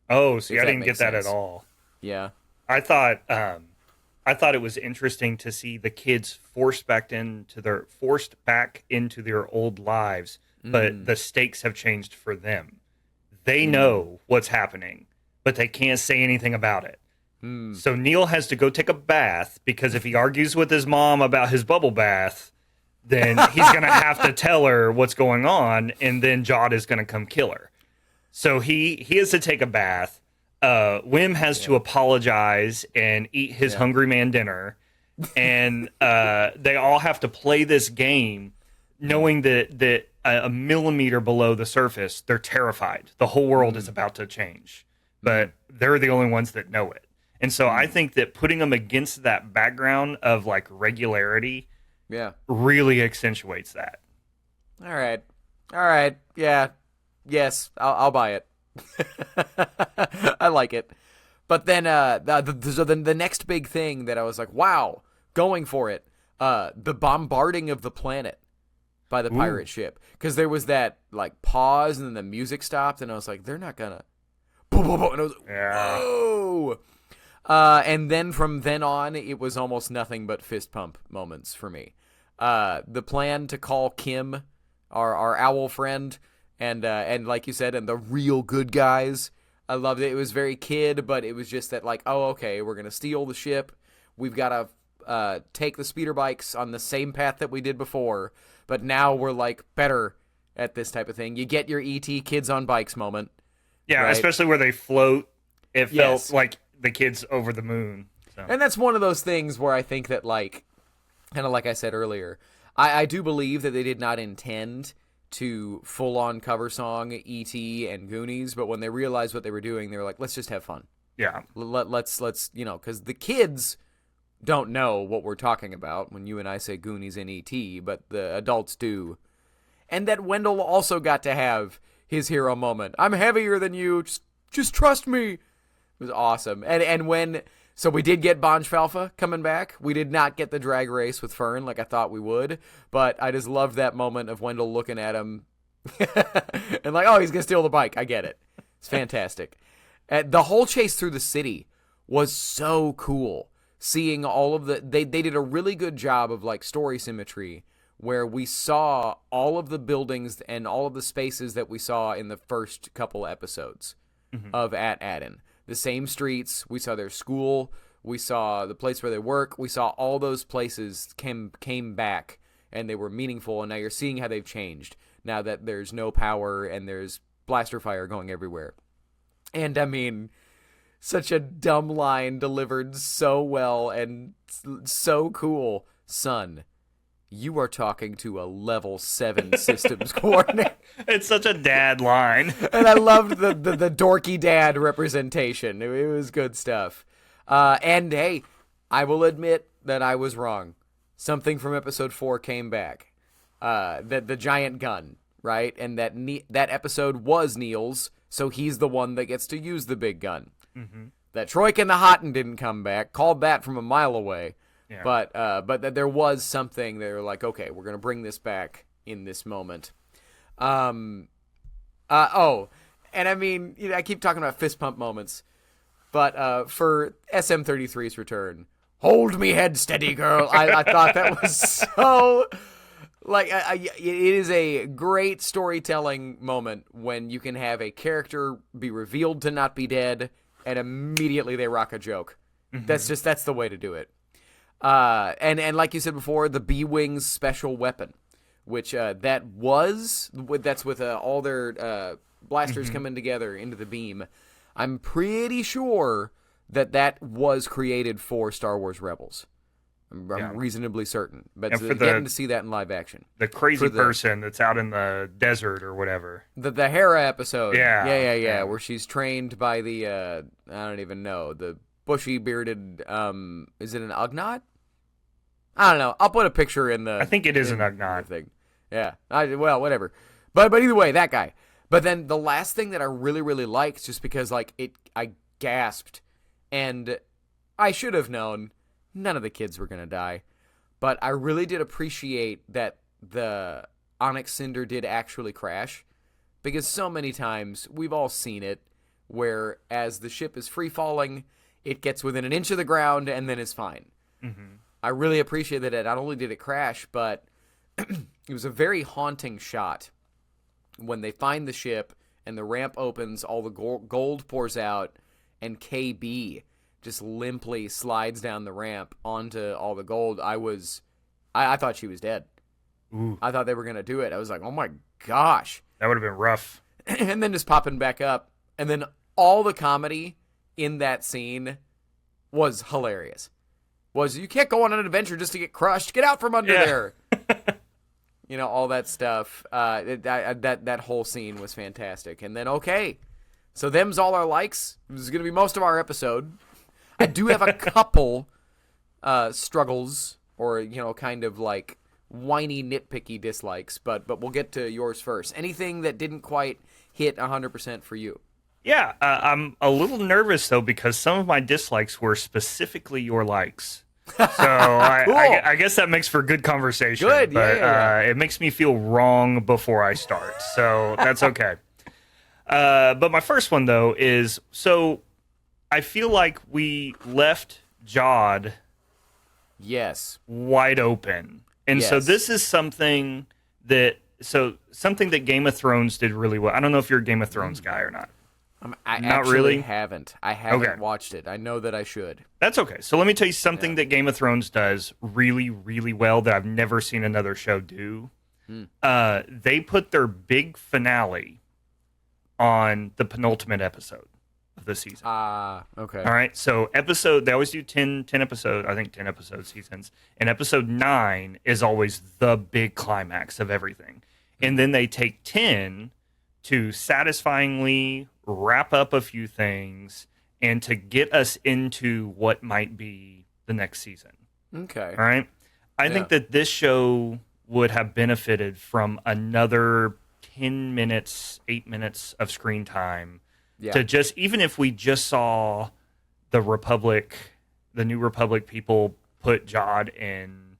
S3: Oh, see, I didn't get that at all.
S2: Yeah.
S3: I thought it was interesting to see the kids forced back into their old lives, but the stakes have changed for them. They know what's happening, but they can't say anything about it. So Neil has to go take a bath because if he argues with his mom about his bubble bath, then he's going to have to tell her what's going on, and then Jod is going to come kill her. So he has to take a bath. Wim has to apologize and eat his hungry man dinner. And they all have to play this game knowing that a millimeter below the surface, they're terrified. The whole world is about to change. But they're the only ones that know it. And so I think that putting them against that background of regularity really accentuates that.
S2: All right. Yeah. Yes, I'll buy it. I like it. But then the next big thing that I was like, wow, going for it, the bombarding of the planet by the pirate ship. Because there was that pause and then the music stopped and I was like, they're not gonna. And I was like, whoa. And then from then on, it was almost nothing but fist pump moments for me. The plan to call Kim, our owl friend, and like you said, and the real good guys. I loved it. It was very kid, but it was just that okay, we're gonna steal the ship. We've got to take the speeder bikes on the same path that we did before, but now we're better at this type of thing. You get your ET kids on bikes moment.
S3: Yeah, right? Especially where they float. It felt like the kids over the moon. So.
S2: And that's one of those things where I think that kind of like I said earlier, I do believe that they did not intend to full-on cover song E.T. and Goonies, but when they realized what they were doing, they were like, let's just have fun.
S3: Yeah.
S2: Let's because the kids don't know what we're talking about when you and I say Goonies and E.T., but the adults do. And that Wendell also got to have his hero moment. I'm heavier than you. Just trust me. It was awesome. So we did get Bonchfalfa coming back. We did not get the drag race with Fern like I thought we would, but I just loved that moment of Wendell looking at him and like, oh, he's going to steal the bike. I get it. It's fantastic. The whole chase through the city was so cool. Seeing all of they did a really good job of like story symmetry where we saw all of the buildings and all of the spaces that we saw in the first couple episodes of At Aden. The same streets, we saw their school, we saw the place where they work, we saw all those places came back, and they were meaningful, and now you're seeing how they've changed, now that there's no power and there's blaster fire going everywhere. And, I mean, such a dumb line delivered so well and so cool. Son, you are talking to a level 7 systems coordinator.
S3: It's such a dad line.
S2: And I loved the dorky dad representation. It was good stuff. And hey, I will admit that I was wrong. Something from episode 4 came back. The giant gun, right? And that episode was Neil's, so he's the one that gets to use the big gun. Mm-hmm. That Troik and the Houghton didn't come back. Called that from a mile away. Yeah. But there was something they were like, okay, we're gonna bring this back in this moment. And I mean, I keep talking about fist pump moments, but for SM33's return, hold me head steady, girl. I thought that was so like it is a great storytelling moment when you can have a character be revealed to not be dead, and immediately they rock a joke. Mm-hmm. That's the way to do it. And like you said before, the B-Wing's special weapon, which that's with all their blasters coming together into the beam. I'm pretty sure that was created for Star Wars Rebels. I'm reasonably certain, but getting to see that in live action.
S3: The crazy person that's out in the desert or whatever.
S2: The Hera episode. Yeah, where she's trained by the I don't even know, the bushy bearded, is it an Ugnaught? I don't know. I'll put a picture in the.
S3: I think it is an Ugnaught
S2: thing. Yeah. Well, whatever. But either way, that guy. But then the last thing that I really, really liked, just because I gasped, and I should have known none of the kids were gonna die, but I really did appreciate that the Onyx Cinder did actually crash, because so many times we've all seen it, where as the ship is free falling, it gets within an inch of the ground and then it's fine. Mm-hmm. I really appreciate that not only did it crash, but it was a very haunting shot. When they find the ship and the ramp opens, all the gold pours out, and KB just limply slides down the ramp onto all the gold. I thought she was dead. Ooh. I thought they were going to do it. I was like, oh my gosh.
S3: That would have been rough.
S2: And then just popping back up. And then all the comedy in that scene was hilarious. You can't go on an adventure just to get crushed. Get out from under there. All that stuff. That whole scene was fantastic. And then, okay, so them's all our likes. This is going to be most of our episode. I do have a couple struggles or, kind of like whiny, nitpicky dislikes, but we'll get to yours first. Anything that didn't quite hit 100% for you?
S3: Yeah, I'm a little nervous, though, because some of my dislikes were specifically your likes. So
S2: cool.
S3: I guess that makes for good conversation.
S2: Good,
S3: but,
S2: yeah.
S3: It makes me feel wrong before I start, so that's okay. But my first one, though, is, so I feel like we left Jod wide open. And so this is something that Game of Thrones did really well. I don't know if you're a Game of Thrones guy or not.
S2: I actually haven't. I haven't watched it. I know that I should.
S3: That's okay. So let me tell you something that Game of Thrones does really, really well that I've never seen another show do. They put their big finale on the penultimate episode of the season.
S2: Okay.
S3: All right. So they always do 10 episode, I think 10 episode seasons. And episode 9 is always the big climax of everything. And then they take 10 to satisfyingly wrap up a few things and to get us into what might be the next season.
S2: Okay.
S3: All right. I think that this show would have benefited from another 10 minutes, 8 minutes of screen time to just, even if we just saw the New Republic people put Jod in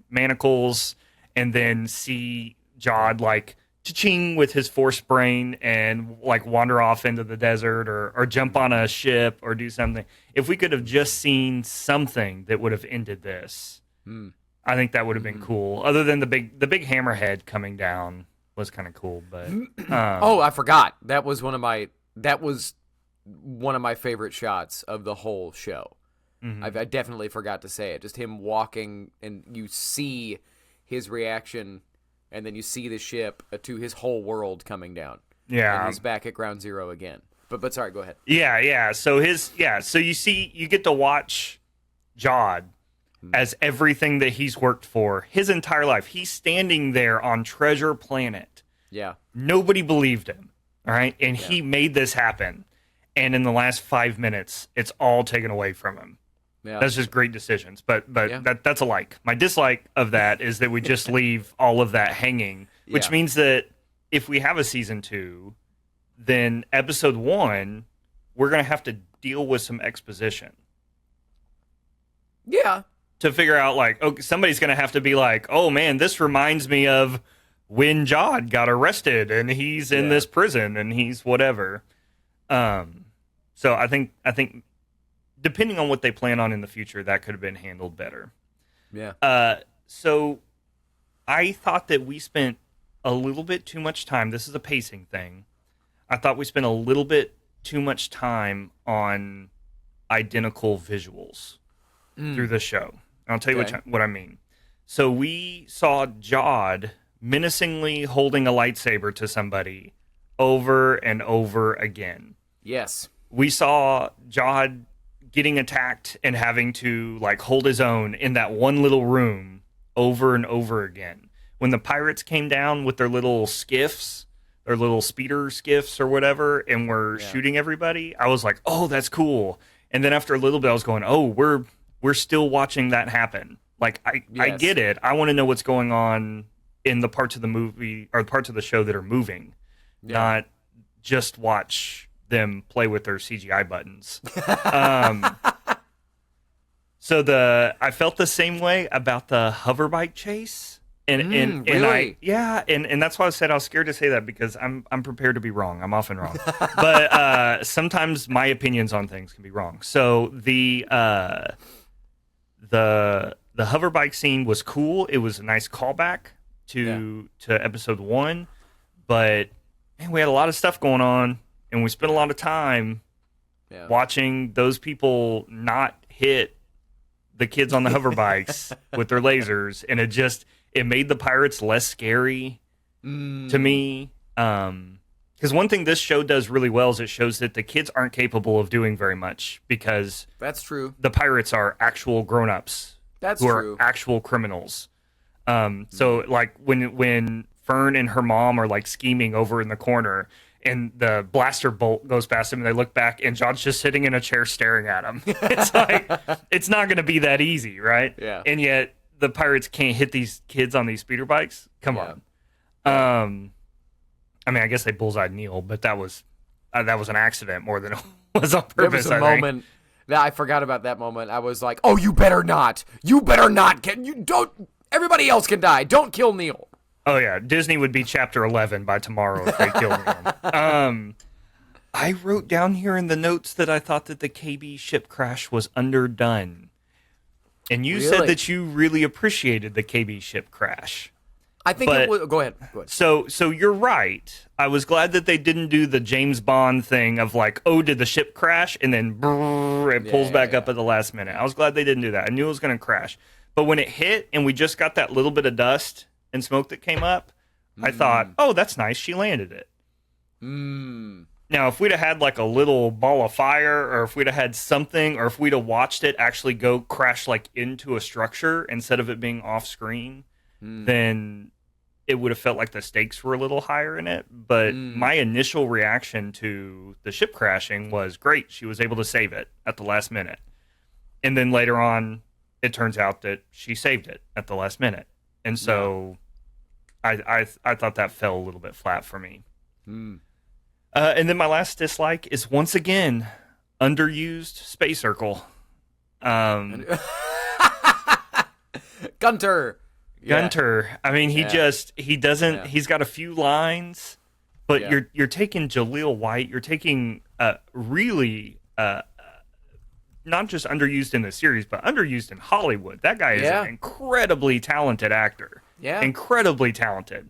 S3: manacles and then see Jod like cha-ching with his force brain and like wander off into the desert or jump on a ship or do something. If we could have just seen something that would have ended this, I think that would have been cool. Other than the big hammerhead coming down was kind of cool, but
S2: I forgot. That was one of my favorite shots of the whole show. I definitely forgot to say it. Just him walking and you see his reaction and then you see the ship to his whole world coming down.
S3: Yeah.
S2: And he's back at ground zero again. But sorry, go ahead.
S3: Yeah. So you get to watch Jod as everything that he's worked for his entire life. He's standing there on Treasure Planet.
S2: Yeah.
S3: Nobody believed him. All right. And he made this happen. And in the last 5 minutes, it's all taken away from him. Yeah. That's just great decisions. But that's a like. My dislike of that is that we just leave all of that hanging, which means that if we have a season 2, then episode 1, we're going to have to deal with some exposition.
S2: Yeah.
S3: To figure out, like, okay, somebody's going to have to be like, oh, man, this reminds me of when Jod got arrested and he's in this prison and he's whatever. So I think depending on what they plan on in the future, that could have been handled better.
S2: Yeah.
S3: So I thought that we spent a little bit too much time. This is a pacing thing. I thought we spent a little bit too much time on identical visuals through the show. And I'll tell you what I mean. So we saw Jod menacingly holding a lightsaber to somebody over and over again.
S2: Yes.
S3: We saw Jod getting attacked and having to like hold his own in that one little room over and over again. When the pirates came down with their little skiffs, their little speeder skiffs or whatever, and were shooting everybody, I was like, oh, that's cool. And then after a little bit, I was going, oh, we're still watching that happen. Like, I get it. I want to know what's going on in the parts of the movie or parts of the show that are moving, not just watch them play with their CGI buttons. So I felt the same way about the hoverbike chase. And
S2: really?
S3: And that's why I said I was scared to say that because I'm prepared to be wrong. I'm often wrong. But sometimes my opinions on things can be wrong. So the hoverbike scene was cool. It was a nice callback to episode 1. But man, we had a lot of stuff going on. And we spent a lot of time watching those people not hit the kids on the hoverbikes with their lasers. And it made the pirates less scary to me. Because one thing this show does really well is it shows that the kids aren't capable of doing very much because
S2: that's true.
S3: The pirates are actual grown-ups who are actual criminals. So like when Fern and her mom are like scheming over in the corner and the blaster bolt goes past them and they look back and John's just sitting in a chair staring at him. It's like, it's not going to be that easy, right?
S2: Yeah.
S3: And yet the pirates can't hit these kids on these speeder bikes. Come on. I mean, I guess they bullseyed Neil, but that was an accident more than it was on purpose.
S2: There was a moment that I forgot about that moment. I was like, oh, you better not. You better not. Everybody else can die. Don't kill Neil.
S3: Oh, yeah. Disney would be chapter 11 by tomorrow if they killed him. I wrote down here in the notes that I thought that the KB ship crash was underdone. And you said that you really appreciated the KB ship crash.
S2: I think it was... Go ahead.
S3: So you're right. I was glad that they didn't do the James Bond thing of like, oh, did the ship crash? And then it pulls back up at the last minute. I was glad they didn't do that. I knew it was going to crash. But when it hit and we just got that little bit of dust and smoke that came up, I thought, oh, that's nice. She landed it. Now, if we'd have had like a little ball of fire, or if we'd have had something, or if we'd have watched it actually go crash like into a structure instead of it being off screen, then it would have felt like the stakes were a little higher in it. But my initial reaction to the ship crashing was great. She was able to save it at the last minute. And then later on, it turns out that she saved it at the last minute. And so I thought that fell a little bit flat for me. And then my last dislike is, once again, underused Space Circle.
S2: Gunter.
S3: Gunter. I mean, he doesn't.
S2: Yeah.
S3: He's got a few lines, but
S2: Yeah.
S3: you're taking Jaleel White. You're taking really not just underused in the series, but underused in Hollywood. That guy is an incredibly talented actor.
S2: Yeah.
S3: Incredibly talented,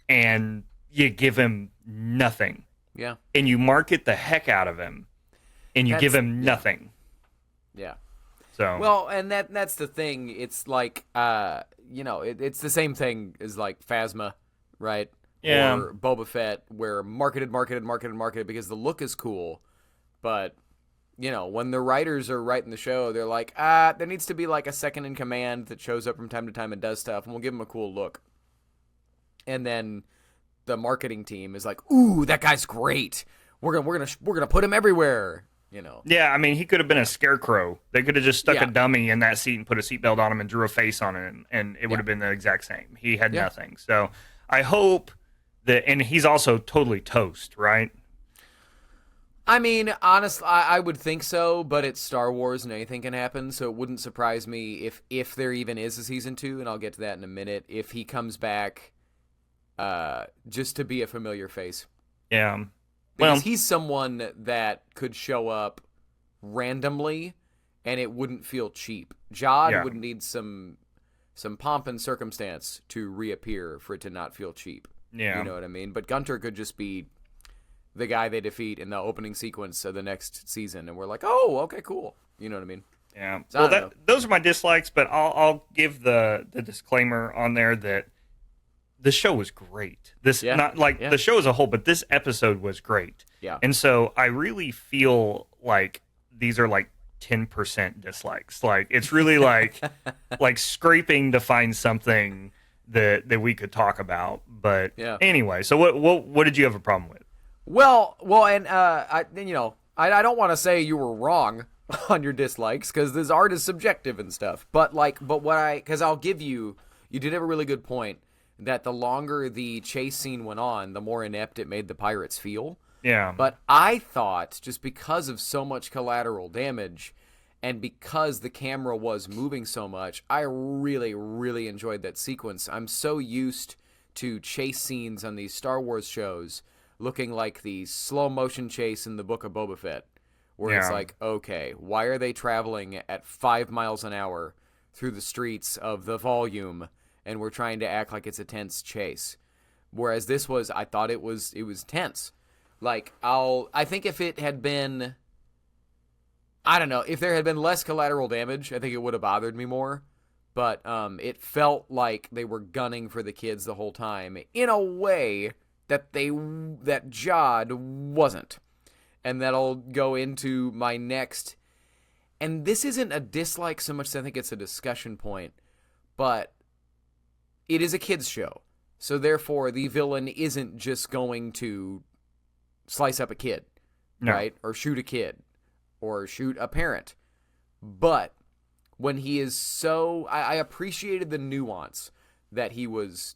S3: and you give him nothing.
S2: Yeah.
S3: And you market the heck out of him, and you give him nothing.
S2: Yeah.
S3: So
S2: well, and that's the thing. It's like, it's the same thing as like Phasma, right?
S3: Yeah.
S2: Or Boba Fett, where marketed because the look is cool, but when the writers are writing the show, they're like, there needs to be like a second in command that shows up from time to time and does stuff, and we'll give him a cool look. And then the marketing team is like, "Ooh, that guy's great. We're gonna put him everywhere."
S3: Yeah, I mean, he could have been a scarecrow. They could have just stuck a dummy in that seat and put a seatbelt on him and drew a face on it, and it would have been the exact same. He had nothing. So I hope that, and he's also totally toast, right?
S2: I mean, honestly, I would think so, but it's Star Wars and anything can happen, so it wouldn't surprise me if there even is a season 2, and I'll get to that in a minute, if he comes back just to be a familiar face.
S3: Yeah.
S2: Because he's someone that could show up randomly and it wouldn't feel cheap. Jod would need some pomp and circumstance to reappear for it to not feel cheap.
S3: Yeah.
S2: You know what I mean? But Gunter could just be the guy they defeat in the opening sequence of the next season, and we're like, oh, okay, cool. You know what I mean?
S3: Yeah.
S2: So
S3: well, those are my dislikes, but I'll give the disclaimer on there that the show was great. The show as a whole, but this episode was great.
S2: Yeah.
S3: And so I really feel like these are like 10% dislikes. Like, it's really like like scraping to find something that we could talk about. But anyway, so what did you have a problem with?
S2: Well, and I don't want to say you were wrong on your dislikes, because this art is subjective and stuff. But because I'll give you did have a really good point that the longer the chase scene went on, the more inept it made the pirates feel.
S3: Yeah.
S2: But I thought, just because of so much collateral damage and because the camera was moving so much, I really, really enjoyed that sequence. I'm so used to chase scenes on these Star Wars shows looking like the slow motion chase in the Book of Boba Fett, where it's like, okay, why are they traveling at 5 miles an hour through the streets of the volume, and we're trying to act like it's a tense chase? Whereas this was, I thought it was tense. Like, I think if it had been, I don't know, if there had been less collateral damage, I think it would have bothered me more. But it felt like they were gunning for the kids the whole time in a way that Jod wasn't. And that'll go into my next, and this isn't a dislike so much as I think it's a discussion point, but it is a kids show. So therefore, the villain isn't just going to slice up a kid, right? Or shoot a kid, or shoot a parent. But when he is so, I appreciated the nuance that he was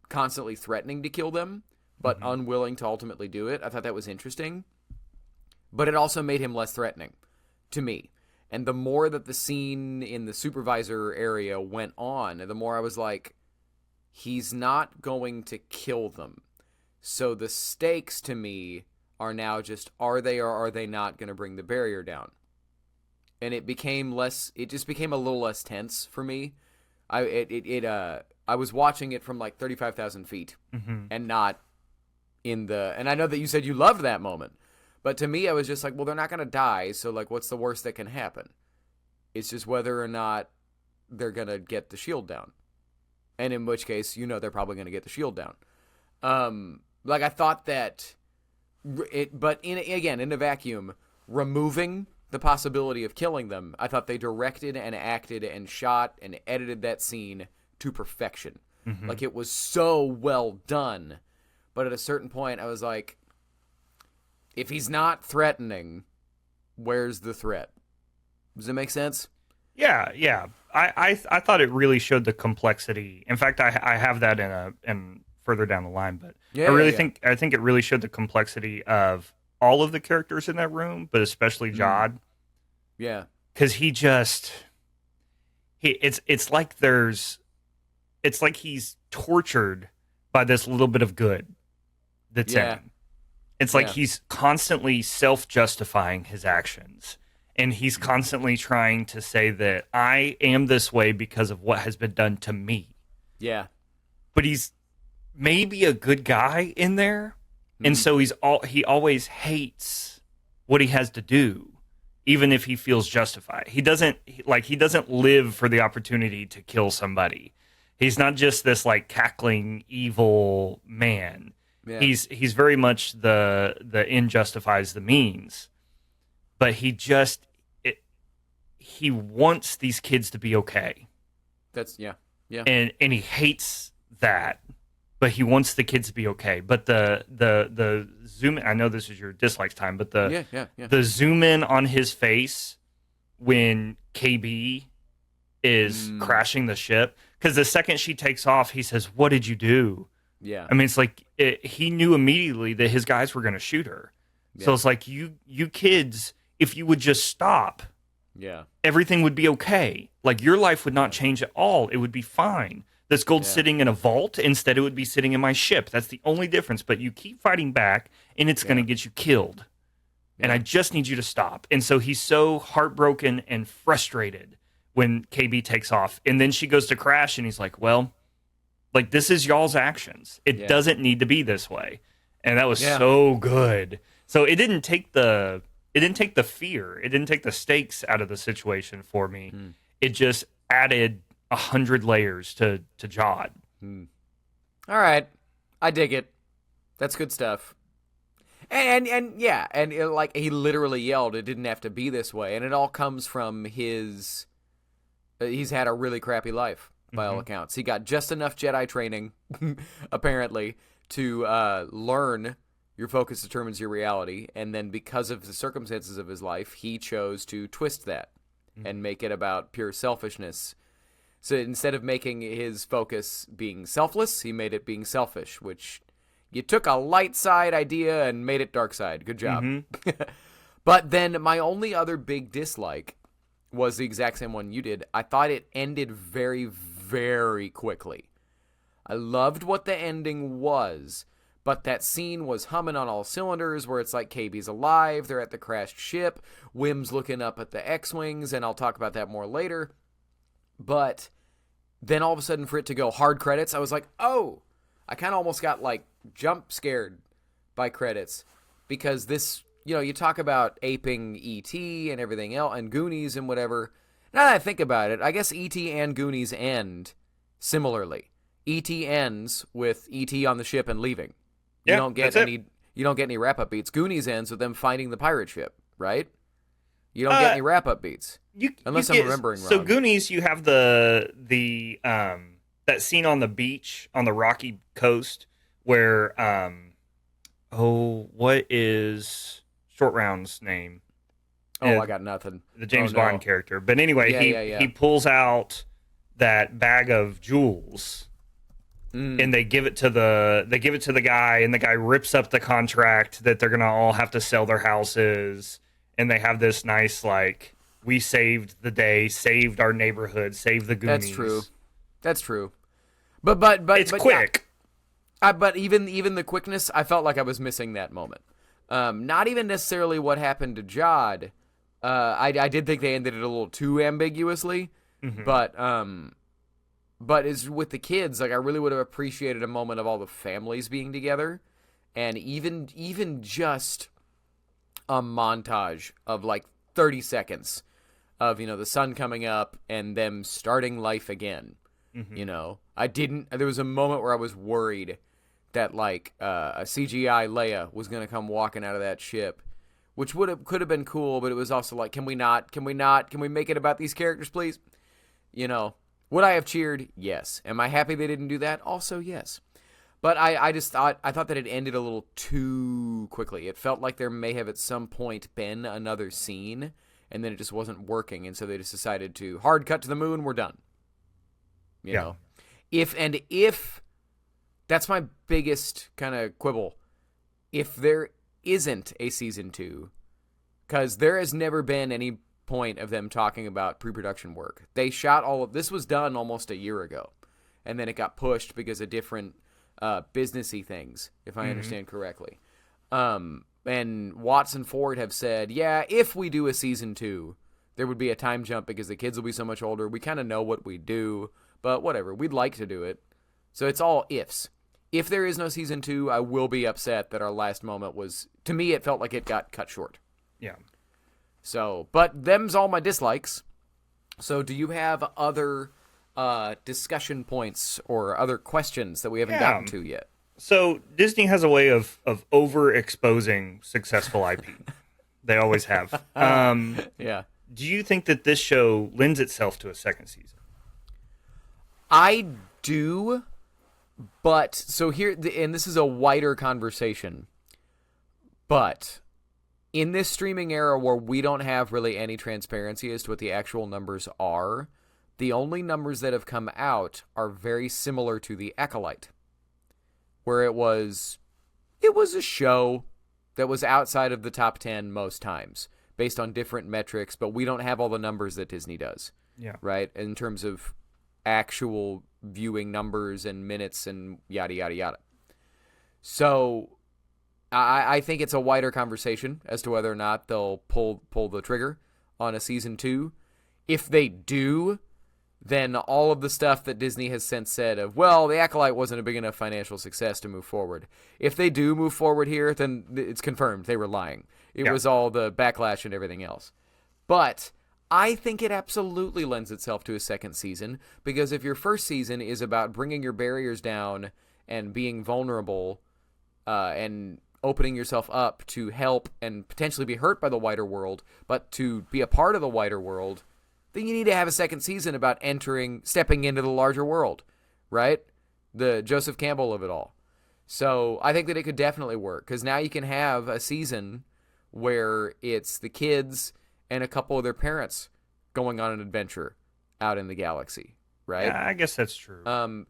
S2: constantly threatening to kill them, but unwilling to ultimately do it. I thought that was interesting. But it also made him less threatening to me. And the more that the scene in the supervisor area went on, the more I was like, he's not going to kill them. So the stakes to me are now just, are they or are they not going to bring the barrier down? And it just became a little less tense for me. I was watching it from like 35,000 feet and not and I know that you said you loved that moment, but to me, I was just like, well, they're not going to die. So like, what's the worst that can happen? It's just whether or not they're going to get the shield down. And in which case, they're probably going to get the shield down. I thought that But in a vacuum, removing the possibility of killing them, I thought they directed and acted and shot and edited that scene to perfection.
S3: Mm-hmm.
S2: Like, it was so well done. But at a certain point, I was like, if he's not threatening, where's the threat? Does that make sense?
S3: Yeah. I thought it really showed the complexity. In fact, I have that in further down the line, but think it really showed the complexity of all of the characters in that room, but especially Jod.
S2: Yeah.
S3: Because it's like he's tortured by this little bit of good that's in him. It's like he's constantly self-justifying his actions. And he's constantly trying to say that I am this way because of what has been done to me.
S2: Yeah.
S3: But he's maybe a good guy in there. And so he always hates what he has to do, even if he feels justified. He doesn't live for the opportunity to kill somebody. He's not just this like cackling evil man. Yeah. He's very much the end justifies the means. But he wants these kids to be okay.
S2: That's yeah.
S3: And he hates that, but he wants the kids to be okay. But the zoom in, I know this is your dislikes time, but the zoom in on his face when KB is crashing the ship, because the second she takes off, he says, "What did you do?" Yeah. I mean, it's like he knew immediately that his guys were going to shoot her. Yeah. So it's like you kids, if you would just stop, everything would be okay. Like, your life would not change at all. It would be fine. This gold's sitting in a vault. Instead, it would be sitting in my ship. That's the only difference. But you keep fighting back, and it's going to get you killed. And I just need you to stop. And so he's so heartbroken and frustrated when KB takes off. And then she goes to crash, and he's like, well, like, this is y'all's actions. It doesn't need to be this way. And that was so good. So it didn't take the fear. It didn't take the stakes out of the situation for me. It just added 100 layers to Jod.
S2: All right. I dig it. That's good stuff. And like, he literally yelled, it didn't have to be this way. And it all comes from he's had a really crappy life, by all accounts. He got just enough Jedi training, apparently, to learn your focus determines your reality. And then because of the circumstances of his life, he chose to twist that and make it about pure selfishness. So instead of making his focus being selfless, he made it being selfish, which you took a light side idea and made it dark side. Good job. But then my only other big dislike was the exact same one you did. I thought it ended very, very quickly. I loved what the ending was, but that scene was humming on all cylinders where it's like KB's alive, they're at the crashed ship, Wim's looking up at the X-Wings, and I'll talk about that more later. But then all of a sudden for it to go hard credits, I was like, oh, I kind of almost got like jump scared by credits, because this, you talk about aping E.T. and everything else and Goonies and whatever. Now that I think about it, I guess E.T. and Goonies end similarly. E.T. ends with E.T. on the ship and leaving. You don't get any wrap-up beats. Goonies ends with them finding the pirate ship, right? You don't get any wrap-up beats. Unless I'm remembering wrong.
S3: So Goonies, you have the that scene on the beach on the rocky coast where what is Short Round's name?
S2: I got nothing.
S3: The James Bond character. But anyway, he pulls out that bag of jewels. And they give it to the guy, and the guy rips up the contract that they're gonna all have to sell their houses, and they have this nice like, we saved the day, saved our neighborhood, saved the Goonies.
S2: That's true. But it's
S3: quick.
S2: Yeah. But even the quickness, I felt like I was missing that moment. Not even necessarily what happened to Jod. I did think they ended it a little too ambiguously, but is with the kids, like, I really would have appreciated a moment of all the families being together, and even just a montage of like 30 seconds of, the sun coming up and them starting life again. There was a moment where I was worried that like a CGI Leia was going to come walking out of that ship, which could have been cool, but it was also like, can we make it about these characters, please? You know, would I have cheered? Yes. Am I happy they didn't do that? Also, yes. But I thought that it ended a little too quickly. It felt like there may have at some point been another scene, and then it just wasn't working, and so they just decided to hard cut to the moon, we're done. You know? If that's my biggest kind of quibble, if there isn't a season 2, because there has never been any point of them talking about pre-production work. They shot this was done almost a year ago, and then it got pushed because of different businessy things, if I understand correctly. And Watts and Ford have said, yeah, if we do a season 2, there would be a time jump because the kids will be so much older. We kind of know what we do, but whatever. We'd like to do it. So it's all ifs. If there is no season 2, I will be upset that our last moment was, to me, it felt like it got cut short.
S3: Yeah.
S2: So, but them's all my dislikes. So do you have other discussion points or other questions that we haven't gotten to yet?
S3: So Disney has a way of overexposing successful IP. They always have.
S2: Yeah.
S3: Do you think that this show lends itself to a second season?
S2: I do, but so here, and this is a wider conversation, but in this streaming era where we don't have really any transparency as to what the actual numbers are, the only numbers that have come out are very similar to The Acolyte, where it was a show that was outside of the top 10 most times, based on different metrics, but we don't have all the numbers that Disney does.
S3: Yeah.
S2: Right? In terms of actual viewing numbers and minutes and yada, yada, yada. So I think it's a wider conversation as to whether or not they'll pull the trigger on a season 2. If they do, then all of the stuff that Disney has since said of, well, The Acolyte wasn't a big enough financial success to move forward. If they do move forward here, then it's confirmed they were lying. It was all the backlash and everything else. But I think it absolutely lends itself to a second season, because if your first season is about bringing your barriers down and being vulnerable and opening yourself up to help and potentially be hurt by the wider world, but to be a part of the wider world, then you need to have a second season about stepping into the larger world, right? The Joseph Campbell of it all. So I think that it could definitely work, because now you can have a season where it's the kids and a couple of their parents going on an adventure out in the galaxy, right?
S3: Yeah, I guess that's true.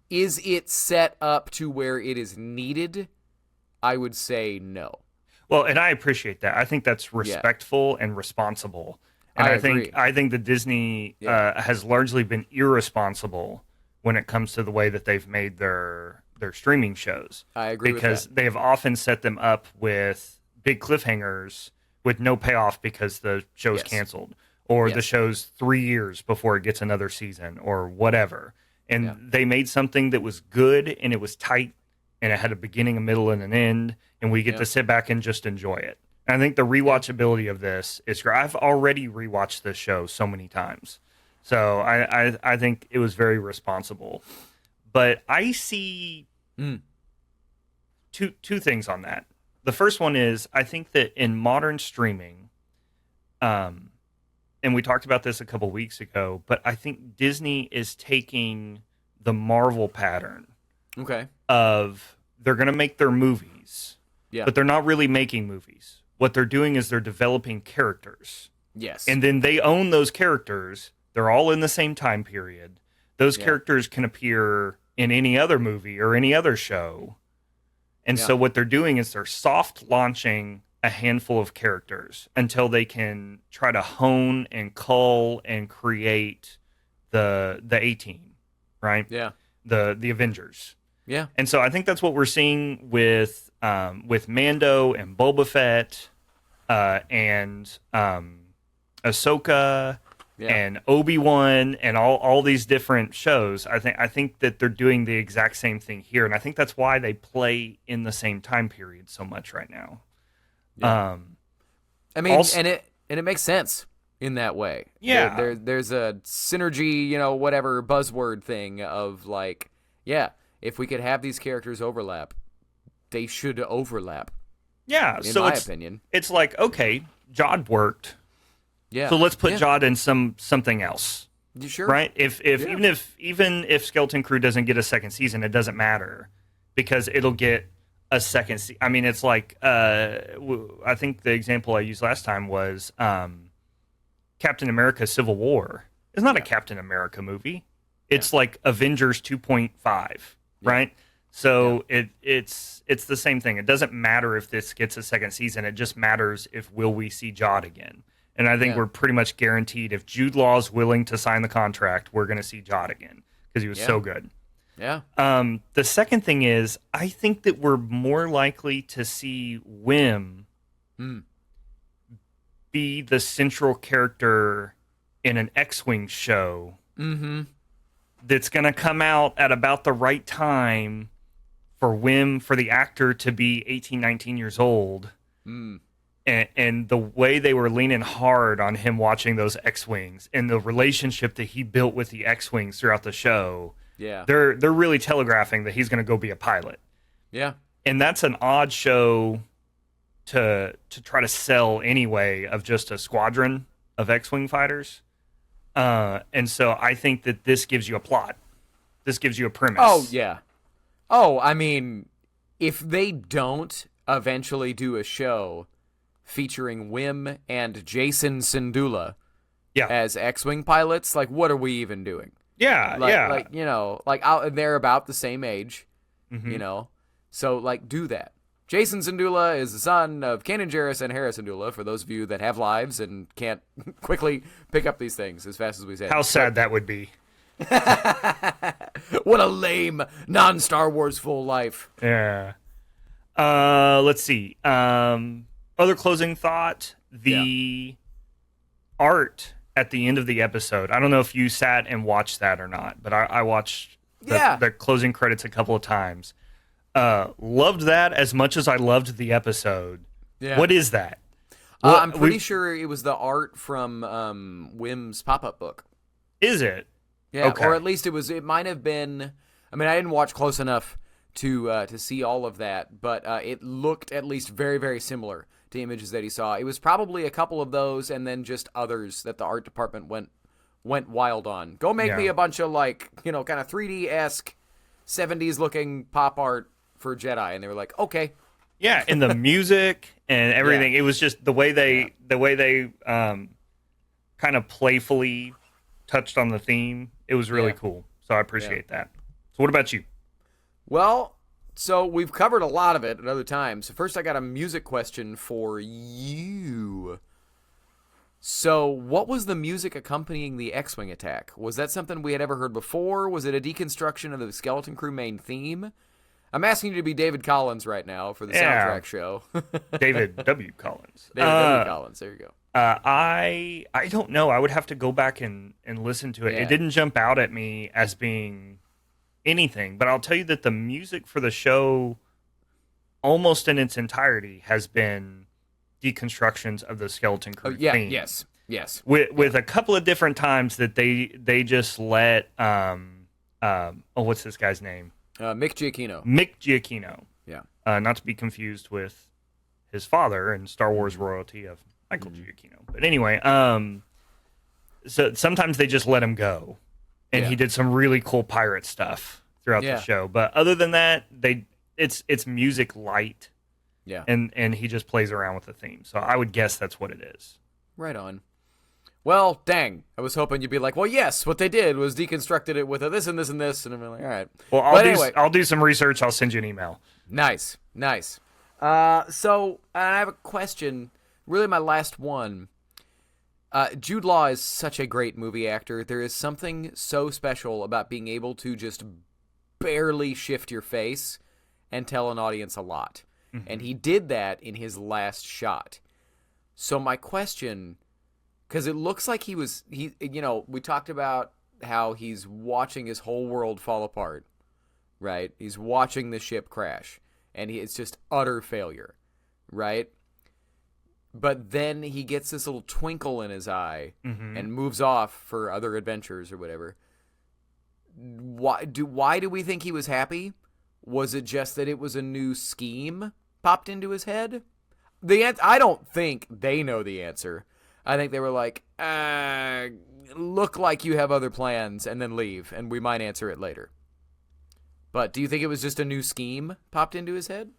S2: Is it set up to where it is needed? I would say no.
S3: Well, and I appreciate that. I think that's respectful and responsible. And I think that Disney has largely been irresponsible when it comes to the way that they've made their streaming shows.
S2: I agree with that.
S3: Because they have often set them up with big cliffhangers with no payoff because the show's canceled, or the show's 3 years before it gets another season, or whatever. And they made something that was good, and it was tight, and it had a beginning, a middle, and an end, and we get to sit back and just enjoy it. And I think the rewatchability of this is great. I've already rewatched this show so many times. So I think it was very responsible. But I see two things on that. The first one is, I think that in modern streaming, and we talked about this a couple weeks ago, but I think Disney is taking the Marvel pattern of they're going to make their movies, but they're not really making movies. What they're doing is they're developing characters.
S2: Yes.
S3: And then they own those characters. They're all in the same time period. Those characters can appear in any other movie or any other show. And so what they're doing is they're soft launching a handful of characters until they can try to hone and cull and create the A-team, right?
S2: Yeah.
S3: The Avengers.
S2: Yeah.
S3: And so I think that's what we're seeing with Mando and Boba Fett and Ahsoka and Obi-Wan and all these different shows. I think that they're doing the exact same thing here, and I think that's why they play in the same time period so much right now.
S2: Yeah. I mean, also, and it makes sense in that way.
S3: Yeah.
S2: There's a synergy, whatever buzzword thing of like, if we could have these characters overlap, they should overlap.
S3: Yeah,
S2: in my opinion.
S3: It's like, okay, Jod worked.
S2: Yeah.
S3: So let's put Jod in something else.
S2: You sure?
S3: Right? Even if Skeleton Crew doesn't get a second season, it doesn't matter because it'll get a second season. I mean, it's like I think the example I used last time was Captain America: Civil War. It's not a Captain America movie. It's like Avengers 2.5, right? So it's the same thing. It doesn't matter if this gets a second season. It just matters if will we see Jod again. And I think we're pretty much guaranteed if Jude Law's willing to sign the contract, we're going to see Jod again because he was so good.
S2: Yeah.
S3: The second thing is, I think that we're more likely to see Wim be the central character in an X-Wing show that's going to come out at about the right time for Wim, for the actor to be 18, 19 years old. And the way they were leaning hard on him watching those X-Wings and the relationship that he built with the X-Wings throughout the show, they're really telegraphing that he's going to go be a pilot.
S2: Yeah.
S3: And that's an odd show to try to sell anyway, of just a squadron of X-Wing fighters. And so I think that this gives you a plot. This gives you a premise.
S2: Oh, yeah. Oh, I mean, if they don't eventually do a show featuring Wim and Jason Sindula as X-Wing pilots, like, what are we even doing?
S3: Yeah,
S2: Like, you know, like, they're about the same age, you know? So, like, do that. Jason Sindula is the son of Kanan Jarrus and Hera Syndulla, for those of you that have lives and can't quickly pick up these things as fast as we say.
S3: How sad that would be.
S2: What a lame, non-Star Wars full life.
S3: Yeah. Let's see. Other closing thought. The art at the end of the episode. I don't know if you sat and watched that or not, but I watched the closing credits a couple of times. Loved that as much as I loved the episode. Yeah. What is that?
S2: I'm pretty sure it was the art from Wim's pop-up book.
S3: Is it?
S2: Yeah,
S3: okay.
S2: Or at least it might have been. I mean, I didn't watch close enough to see all of that, but it looked at least very, very similar to images that he saw. It was probably a couple of those, and then just others that the art department went wild on. Go make me a bunch of, like, you know, kind of 3D-esque 70s looking pop art for Jedi, and they were like, okay.
S3: Yeah, and the music and everything. It was just the way they kind of playfully touched on the theme. It was really cool. So I appreciate that. So what about you?
S2: Well, so we've covered a lot of it at other times. So first I got a music question for you. So what was the music accompanying the X-Wing attack? Was that something we had ever heard before? Was it a deconstruction of the Skeleton Crew main theme? I'm asking you to be David Collins right now for the soundtrack show.
S3: David W. Collins.
S2: David W. Collins. There you go.
S3: I don't know. I would have to go back and listen to it.
S2: Yeah.
S3: It didn't jump out at me as being anything, but I'll tell you that the music for the show, almost in its entirety, has been deconstructions of the Skeleton Crew theme.
S2: Yes.
S3: With a couple of different times that they just let what's this guy's name?
S2: Mick Giacchino.
S3: Mick Giacchino.
S2: Yeah.
S3: Not to be confused with his father and Star Wars royalty of Michael Giacchino. But anyway, so sometimes they just let him go. And he did some really cool pirate stuff throughout the show. But other than that, it's music light.
S2: Yeah.
S3: And he just plays around with the theme. So I would guess that's what it is.
S2: Right on. Well, dang. I was hoping you'd be like, well, yes, what they did was deconstructed it with a this and this and this. And I'm like, all right.
S3: Well, I'll do some research. I'll send you an email.
S2: Nice. So I have a question. Really, my last one. Jude Law is such a great movie actor. There is something so special about being able to just barely shift your face and tell an audience a lot. Mm-hmm. And he did that in his last shot. So my question, because it looks like we talked about how he's watching his whole world fall apart, right? He's watching the ship crash, and it's just utter failure, right? But then he gets this little twinkle in his eye and moves off for other adventures or whatever. Why do we think he was happy? Was it just that it was a new scheme popped into his head? I don't think they know the answer. I think they were like, look like you have other plans, and then leave, and we might answer it later. But do you think it was just a new scheme popped into his head?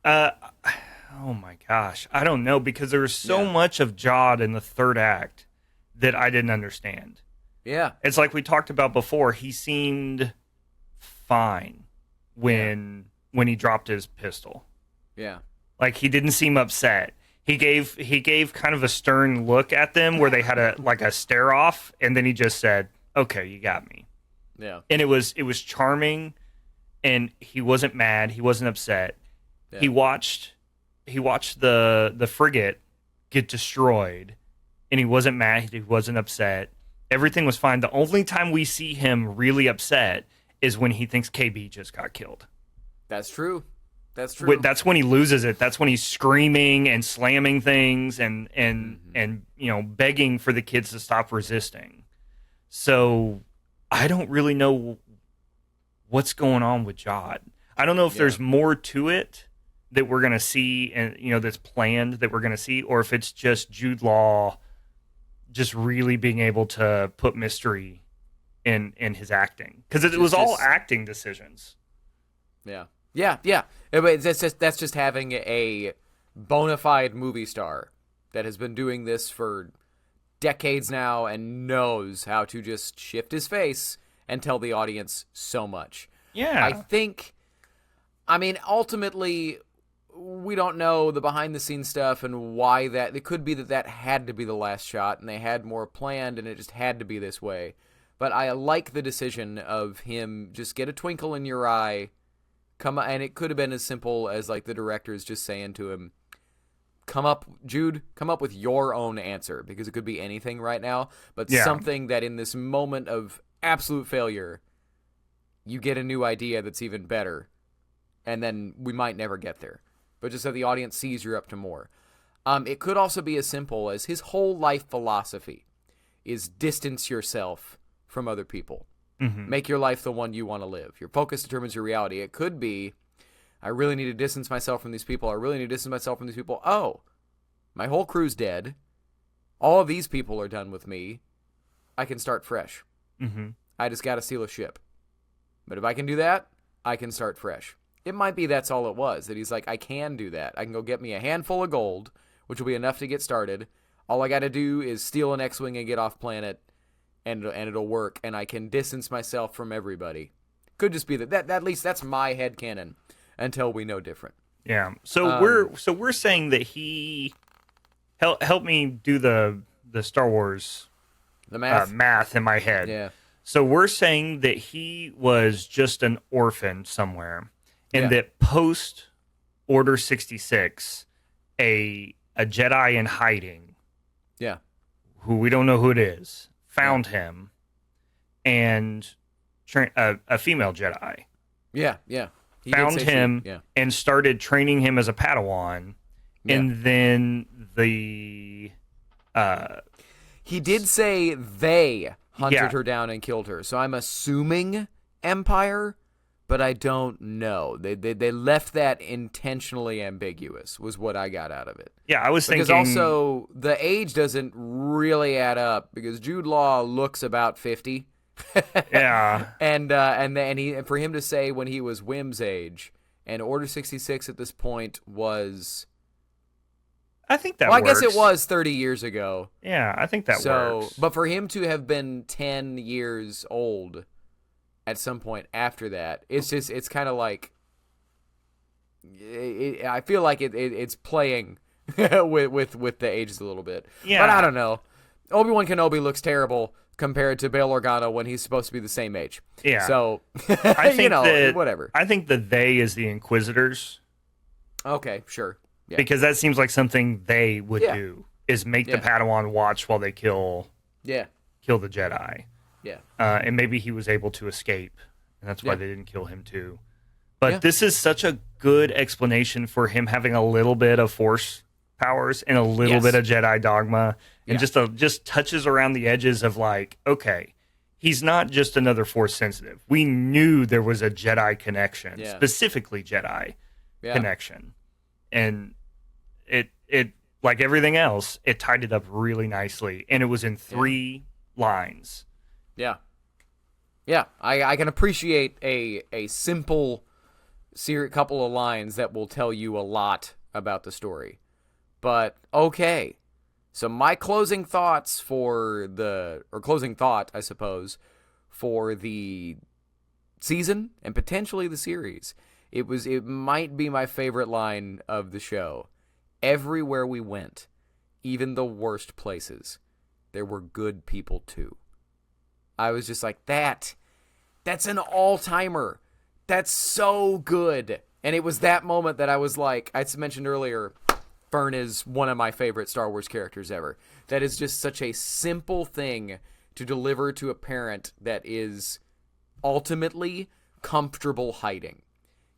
S3: Oh my gosh. I don't know, because there was so much of Jod in the third act that I didn't understand.
S2: Yeah.
S3: It's like we talked about before. He seemed fine when he dropped his pistol.
S2: Yeah.
S3: Like, he didn't seem upset. He gave kind of a stern look at them where they had a stare off, and then he just said, "Okay, you got me."
S2: Yeah.
S3: And it was charming, and he wasn't mad, he wasn't upset. Yeah. He watched the frigate get destroyed, and he wasn't mad, he wasn't upset. Everything was fine. The only time we see him really upset is when he thinks KB just got killed.
S2: That's true. That's true.
S3: That's when he loses it. That's when he's screaming and slamming things and begging for the kids to stop resisting. So I don't really know what's going on with Jod. I don't know if there's more to it that we're going to see, and that's planned that we're going to see, or if it's just Jude Law just really being able to put mystery in his acting, because it was all acting decisions.
S2: Yeah. That's just having a bona fide movie star that has been doing this for decades now and knows how to just shift his face and tell the audience so much.
S3: Yeah.
S2: Ultimately, we don't know the behind-the-scenes stuff and why that. It could be that had to be the last shot and they had more planned and it just had to be this way. But I like the decision of him just get a twinkle in your eye. And it could have been as simple as like the director's just saying to him, Jude, come up with your own answer, because it could be anything right now, but something that in this moment of absolute failure, you get a new idea that's even better, and then we might never get there. But just so the audience sees you're up to more. It could also be as simple as his whole life philosophy is distance yourself from other people. Mm-hmm. Make your life the one you want to live. Your focus determines your reality. It could be, I really need to distance myself from these people. Oh, my whole crew's dead. All of these people are done with me. I can start fresh. Mm-hmm. I just got to steal a ship. But if I can do that, I can start fresh. It might be that's all it was, that he's like, I can do that. I can go get me a handful of gold, which will be enough to get started. All I got to do is steal an X-Wing and get off planet. And it'll work, and I can distance myself from everybody. Could just be that at least that's my headcanon until we know different.
S3: Yeah. So we're saying that he help me do the Star Wars math in my head.
S2: Yeah.
S3: So we're saying that he was just an orphan somewhere, and that post Order 66, a Jedi in hiding.
S2: Yeah.
S3: Who we don't know who it is. Found him, and a female Jedi.
S2: Yeah.
S3: He found him and started training him as a Padawan, and then he did
S2: say they hunted her down and killed her. So I'm assuming Empire, but I don't know. They left that intentionally ambiguous, was what I got out of it.
S3: Yeah, I was thinking...
S2: Because also, the age doesn't really add up, because Jude Law looks about 50.
S3: Yeah.
S2: And for him to say when he was Wim's age, and Order 66 at this point was...
S3: I think that works.
S2: I guess it was 30 years ago.
S3: Yeah, I think that works.
S2: But for him to have been 10 years old at some point after that, it's kind of like... I feel like it's playing with the ages a little bit.
S3: Yeah.
S2: But I don't know. Obi-Wan Kenobi looks terrible compared to Bail Organa when he's supposed to be the same age.
S3: Yeah.
S2: So,
S3: I think
S2: whatever.
S3: I think the they is the Inquisitors.
S2: Okay, sure. Yeah.
S3: Because that seems like something they would do, is make the Padawan watch while they kill the Jedi.
S2: Yeah.
S3: And maybe he was able to escape, and that's why they didn't kill him too. But this is such a good explanation for him having a little bit of Force powers and a little bit of Jedi dogma, and just touches around the edges of like, okay, he's not just another Force sensitive. We knew there was a Jedi connection, specifically Jedi connection. And it like everything else, it tied it up really nicely. And it was in 3 lines.
S2: Yeah. Yeah, I can appreciate a simple couple of lines that will tell you a lot about the story. But, okay. So my closing thought, I suppose, for the season and potentially the series, it might be my favorite line of the show. Everywhere we went, even the worst places, there were good people too. I was just like, that's an all-timer. That's so good. And it was that moment that I was like, I mentioned earlier, Fern is one of my favorite Star Wars characters ever. That is just such a simple thing to deliver to a parent that is ultimately comfortable hiding,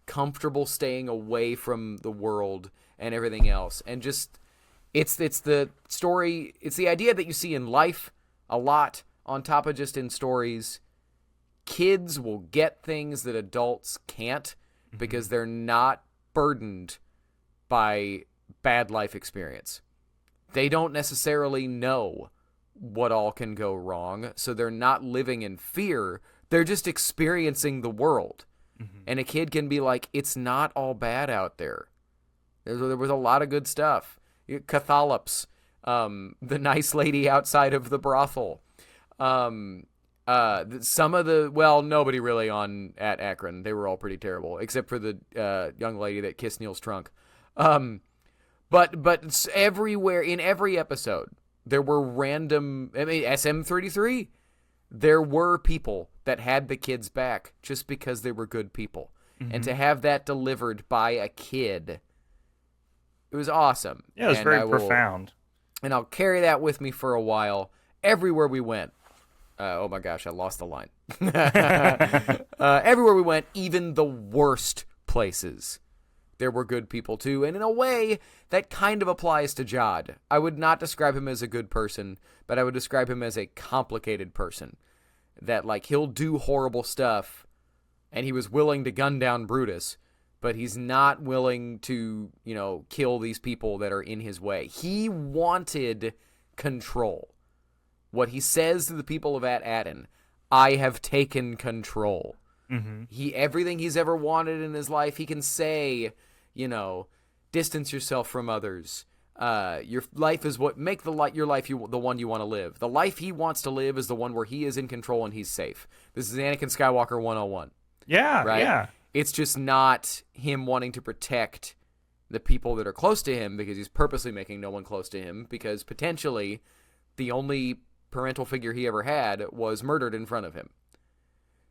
S2: comfortable staying away from the world and everything else. And just, it's the story, it's the idea that you see in life a lot, on top of just in stories. Kids will get things that adults can't because they're not burdened by bad life experience. They don't necessarily know what all can go wrong, so they're not living in fear. They're just experiencing the world. And a kid can be like, it's not all bad out there. There was a lot of good stuff. Cathalops, the nice lady outside of the brothel. Some of the, nobody really at Akron. They were all pretty terrible, except for the young lady that kissed Neil's trunk. But everywhere, in every episode, there were random, SM-33, there were people that had the kids back just because they were good people. And to have that delivered by a kid, it was awesome.
S3: Yeah, it was very profound.
S2: And I'll carry that with me for a while. Everywhere we went. Oh my gosh, I lost the line. Everywhere we went, even the worst places, there were good people too. And in a way, that kind of applies to Jod. I would not describe him as a good person, but I would describe him as a complicated person. That, like, he'll do horrible stuff, and he was willing to gun down Brutus, but he's not willing to, kill these people that are in his way. He wanted control. What he says to the people of At-Aten, I have taken control. Everything he's ever wanted in his life, he can say, distance yourself from others. Your life is what make your life the one you want to live. The life he wants to live is the one where he is in control and he's safe. This is Anakin Skywalker 101.
S3: Yeah,
S2: right?
S3: Yeah.
S2: It's just not him wanting to protect the people that are close to him because he's purposely making no one close to him because potentially the only parental figure he ever had was murdered in front of him.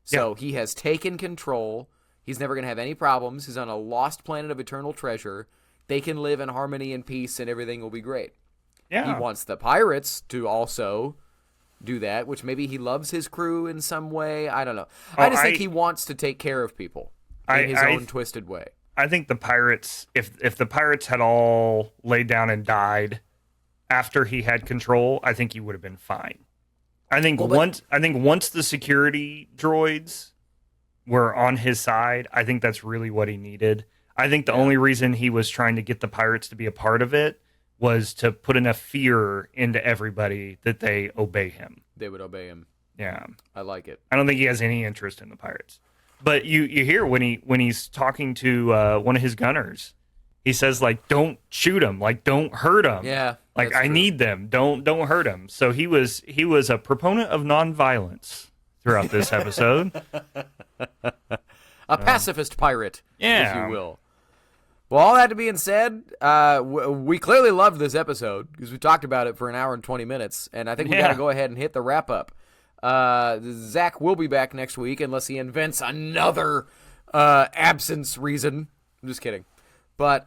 S2: So he has taken control. He's never going to have any problems. He's on a lost planet of eternal treasure. They can live in harmony and peace and everything will be great.
S3: Yeah.
S2: He wants the pirates to also do that, which maybe he loves his crew in some way. I don't know. I just think he wants to take care of people in his own twisted way.
S3: I think the pirates, if the pirates had all laid down and died after he had control, I think he would have been fine. I think once the security droids were on his side, I think that's really what he needed. I think the only reason he was trying to get the pirates to be a part of it was to put enough fear into everybody that they obey him.
S2: They would obey him.
S3: Yeah.
S2: I like it.
S3: I don't think he has any interest in the pirates. But you hear when he's talking to one of his gunners, he says, like, don't shoot him, like, don't hurt him.
S2: Yeah.
S3: Like, I need them. Don't hurt him. So he was a proponent of nonviolence throughout this episode.
S2: A pacifist pirate, if you will. Well, all that being said, we clearly loved this episode because we talked about it for an hour and 20 minutes, and I think we got to go ahead and hit the wrap-up. Zach will be back next week unless he invents another absence reason. I'm just kidding. But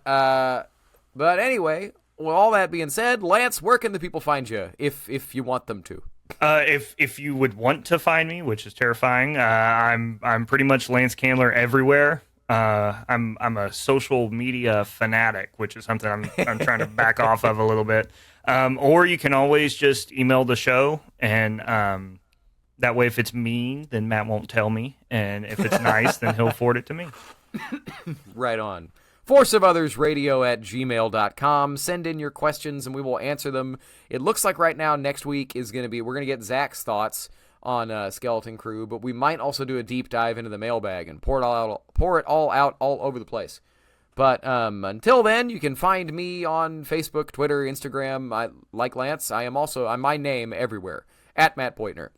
S2: anyway, well, all that being said, Lance, where can the people find you if you want them to?
S3: If you would want to find me, which is terrifying, I'm pretty much Lance Candler everywhere. I'm a social media fanatic, which is something I'm trying to back off of a little bit. Or you can always just email the show and That way, if it's mean, then Matt won't tell me. And if it's nice, then he'll forward it to me.
S2: Right on. forceofothersradio@gmail.com. Send in your questions and we will answer them. It looks like right now next week is going to be, we're going to get Zach's thoughts on Skeleton Crew, but we might also do a deep dive into the mailbag and pour it all out all over the place. But until then, you can find me on Facebook, Twitter, Instagram. Like Lance, I'm my name everywhere, at Matt Boitner.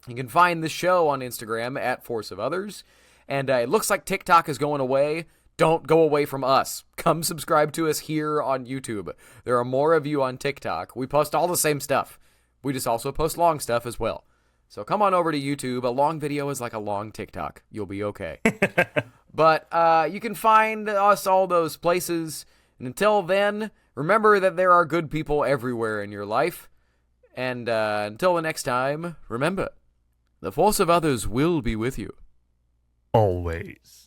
S2: You can find the show on Instagram at Force of Others. And it looks like TikTok is going away. Don't go away from us. Come subscribe to us here on YouTube. There are more of you on TikTok. We post all the same stuff. We just also post long stuff as well. So come on over to YouTube. A long video is like a long TikTok. You'll be okay. But you can find us all those places. And until then, remember that there are good people everywhere in your life. And until the next time, remember, the force of others will be with you.
S3: Always.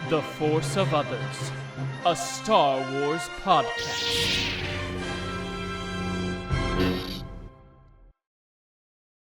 S1: The Force of Others, a Star Wars podcast.